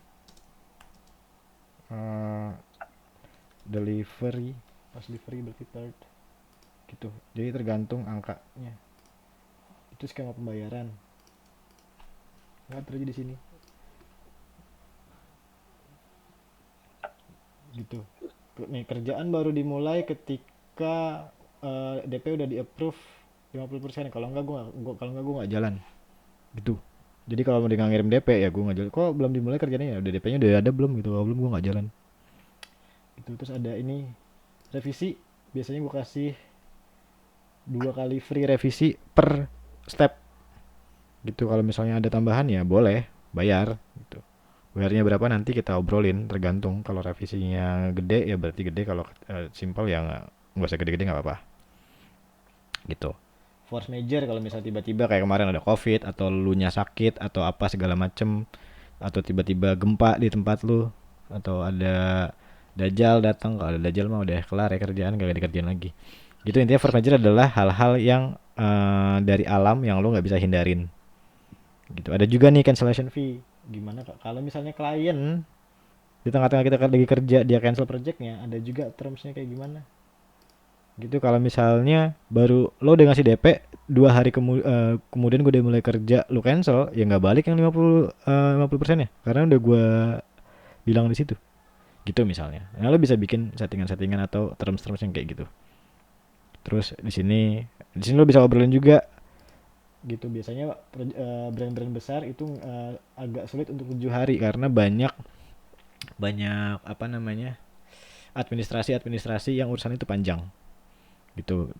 delivery, pas delivery berarti third gitu. Jadi tergantung angkanya. Itu skema pembayaran. Nggak terjadi di sini gitu. Nih kerjaan baru dimulai ketika DP udah di approve 50%. Kalau enggak gue nggak jalan gitu. Jadi kalau mau dia ngirim DP ya gue nggak jalan. Kok belum dimulai kerjanya ya? Udah DP-nya udah ada belum gitu? Kalau belum gue nggak jalan. Itu terus ada ini revisi. Biasanya gue kasih 2 kali free revisi per step. Gitu kalau misalnya ada tambahan ya boleh bayar gitu. Bayarnya berapa nanti kita obrolin tergantung. Kalau revisinya gede ya berarti gede, kalau simple ya nggak usah gede-gede nggak apa-apa. Gitu. Force major kalau misalnya tiba-tiba kayak kemarin ada covid atau lu nya sakit atau apa segala macem, atau tiba-tiba gempa di tempat lu, atau ada dajjal datang. Kalau ada dajjal mah udah kelar ya kerjaan, gak dikerjain lagi. Gitu intinya force major adalah hal-hal yang dari alam yang lu nggak bisa hindarin. Gitu. Ada juga nih cancellation fee. Gimana kalau misalnya klien di tengah-tengah kita lagi kerja dia cancel projectnya, ada juga termsnya kayak gimana. Gitu kalau misalnya baru lo udah ngasih DP 2 hari kemudian gue udah mulai kerja lo cancel, ya nggak balik yang 50% ya, karena udah gue bilang di situ. Gitu misalnya. Nah, lo bisa bikin settingan-settingan atau terms-terms yang kayak gitu. Terus di sini lo bisa obrolin juga. Gitu biasanya brand-brand besar itu agak sulit untuk 7 hari karena banyak apa namanya administrasi yang urusan itu panjang. Gitu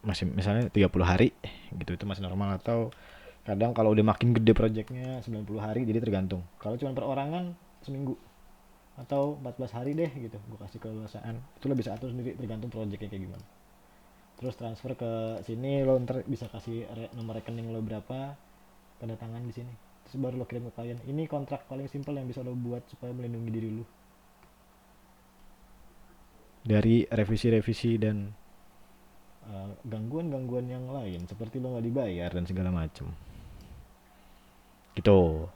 masih misalnya 30 hari gitu itu masih normal, atau kadang kalau udah makin gede projectnya 90 hari, jadi tergantung. Kalau cuma perorangan seminggu atau 14 hari deh gitu gue kasih keleluasaan, itu lo bisa atur sendiri tergantung projectnya kayak gimana. Terus transfer ke sini lo ntar bisa kasih nomor rekening lo berapa, tanda tangan di sini, terus baru lo kirim ke klien. Ini kontrak paling simpel yang bisa lo buat supaya melindungi diri lo dari revisi-revisi dan gangguan-gangguan yang lain seperti lo nggak dibayar dan segala macem. Gitu.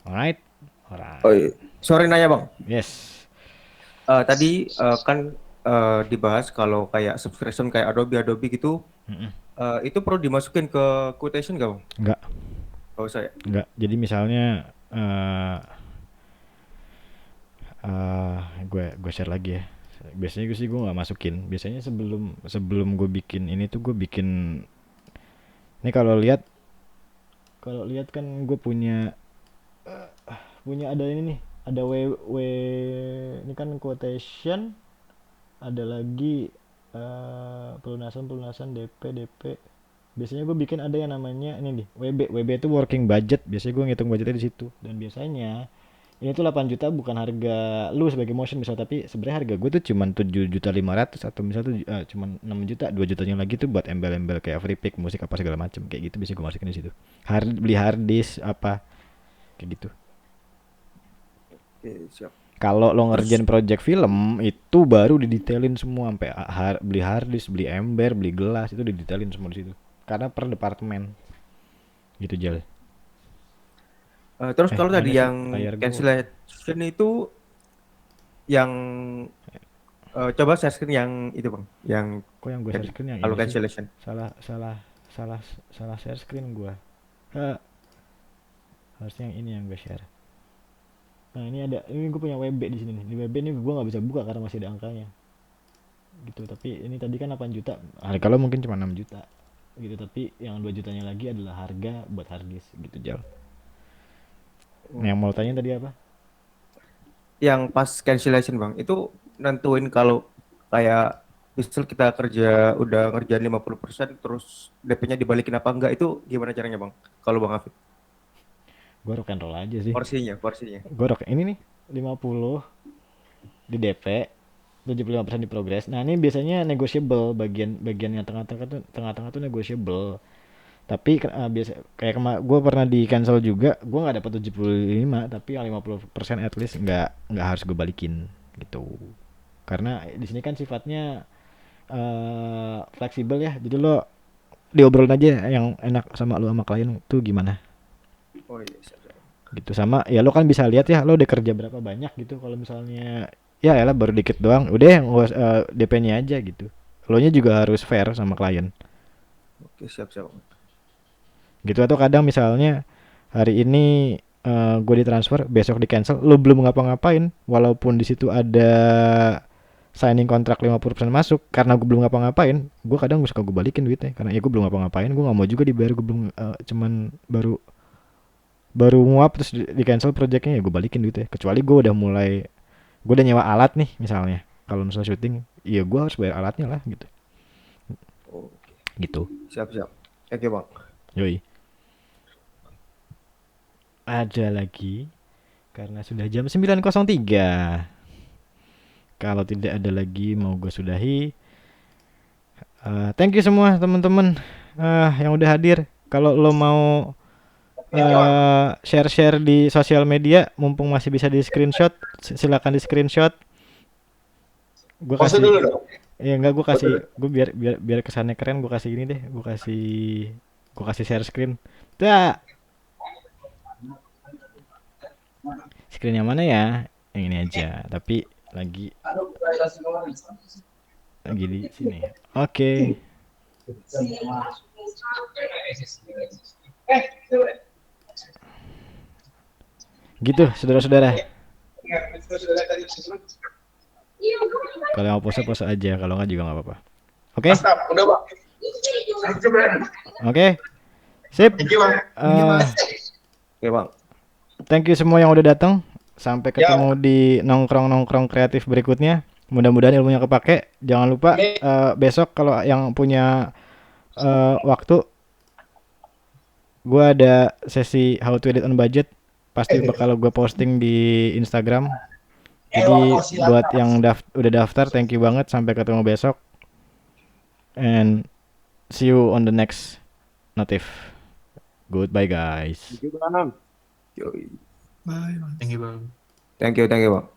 Alright. Oh iya. Sorry nanya bang. Yes. Tadi kan dibahas kalau kayak subscription kayak Adobe gitu, itu perlu dimasukin ke quotation gak bang? Enggak. Gak usah ya? Enggak. Jadi misalnya gue share lagi ya. Biasanya gue nggak masukin. Biasanya sebelum gue bikin ini tuh gue bikin. Ini kalau lihat kan gue punya ada ini nih. Ada w ini kan quotation. Ada lagi pelunasan DP. Biasanya gue bikin ada yang namanya ini nih WB itu working budget. Biasanya gue ngitung budgetnya di situ. Dan biasanya ini tuh 8 juta bukan harga lu sebagai motion misal, tapi sebenarnya harga gue tuh cuman 7.500.000 atau misal tuh cuman 6 juta, 2 jutanya lagi tuh buat embel-embel kayak free pick musik apa segala macem kayak gitu. Biasanya gue masukin di situ. Beli hard disk apa kayak gitu. Oke, siap. Kalau lo ngerjain project film itu baru didetailin semua sampai beli hard disk, beli ember, beli gelas, itu didetailin semua di situ. Karena per departemen. Gitu Jal. Terus kalau tadi yang cancellation itu yang coba share screen yang itu bang, yang kok yang gue share screen yang kalau ini cancellation sih? salah share screen gue. Harusnya yang ini yang gue share. Nah ini gue punya WB di sini nih. Di WB ini gue nggak bisa buka karena masih ada angkanya. Gitu, tapi ini tadi kan 8 juta. Kalau mungkin cuma 6 juta. Gitu, tapi yang 2 jutanya lagi adalah harga buat hard disk gitu Jal. Yang mau tanya tadi apa? Yang pas cancellation bang, itu nentuin kalau kayak misal kita kerja udah ngerjain 50% terus DP-nya dibalikin apa enggak, itu gimana caranya bang? Kalau bang Hafid? Gue rock and roll aja sih. Porsinya. Gue rock ini nih 50 di DP, 75% di progress. Nah ini biasanya negotiable, bagian yang tengah-tengah tuh negotiable. Tapi biasa kayak gue pernah di cancel juga, gue nggak dapat 75, tapi yang 50% at least nggak harus gue balikin gitu. Karena di sini kan sifatnya fleksibel ya, jadi lo diobrolin aja yang enak sama lo sama klien tuh gimana. Oh iya. Gitu, sama ya lo kan bisa lihat ya lo udah kerja berapa banyak gitu. Kalau misalnya ya elah baru dikit doang, udah yang DP-nya aja gitu. Lo nya juga harus fair sama klien. Oke, siap. Gitu, atau kadang misalnya hari ini gue ditransfer, besok di cancel, lo belum ngapa-ngapain walaupun di situ ada signing kontrak 50% masuk, karena gue belum ngapa-ngapain, gue kadang suka gue balikin duitnya karena ya gue belum ngapa-ngapain, gue nggak mau juga dibayar, gue belum cuman baru nguap terus di cancel projectnya, ya gue balikin duitnya. Kecuali gue udah nyewa alat nih misalnya, kalau misalnya syuting ya gue harus bayar alatnya lah gitu. Gitu. Siap. Thank you bang. Yoi. Ada lagi karena sudah jam 9.03. Kalau tidak ada lagi mau gue sudahi. Thank you semua teman-teman yang udah hadir. Kalau lo mau share di sosial media, mumpung masih bisa di screenshot, silakan di screenshot. Gue kasih dulu dong. Ya enggak, gue kasih, gue biar kesannya keren, gue kasih ini deh, gue kasih share screen. Dah. Screen yang mana ya? Yang ini aja. Tapi lagi di sini. Oke. Gitu, saudara-saudara. Kalau mau pose aja, kalau nggak juga nggak apa-apa. Oke? Udah, Bang. Oke. Sip. Thank you, Bang. Oke, Bang. Thank you semua yang udah datang. Sampai ketemu di nongkrong kreatif berikutnya. Mudah-mudahan ilmunya kepake. Jangan lupa besok kalau yang punya waktu, gue ada sesi how to edit on budget. Pasti bakal gue posting di Instagram. Jadi buat yang udah daftar, thank you banget. Sampai ketemu besok. And see you on the next notif. Goodbye guys. Thank you, Bang. Bye. Thank you bang. Thank you, Bang.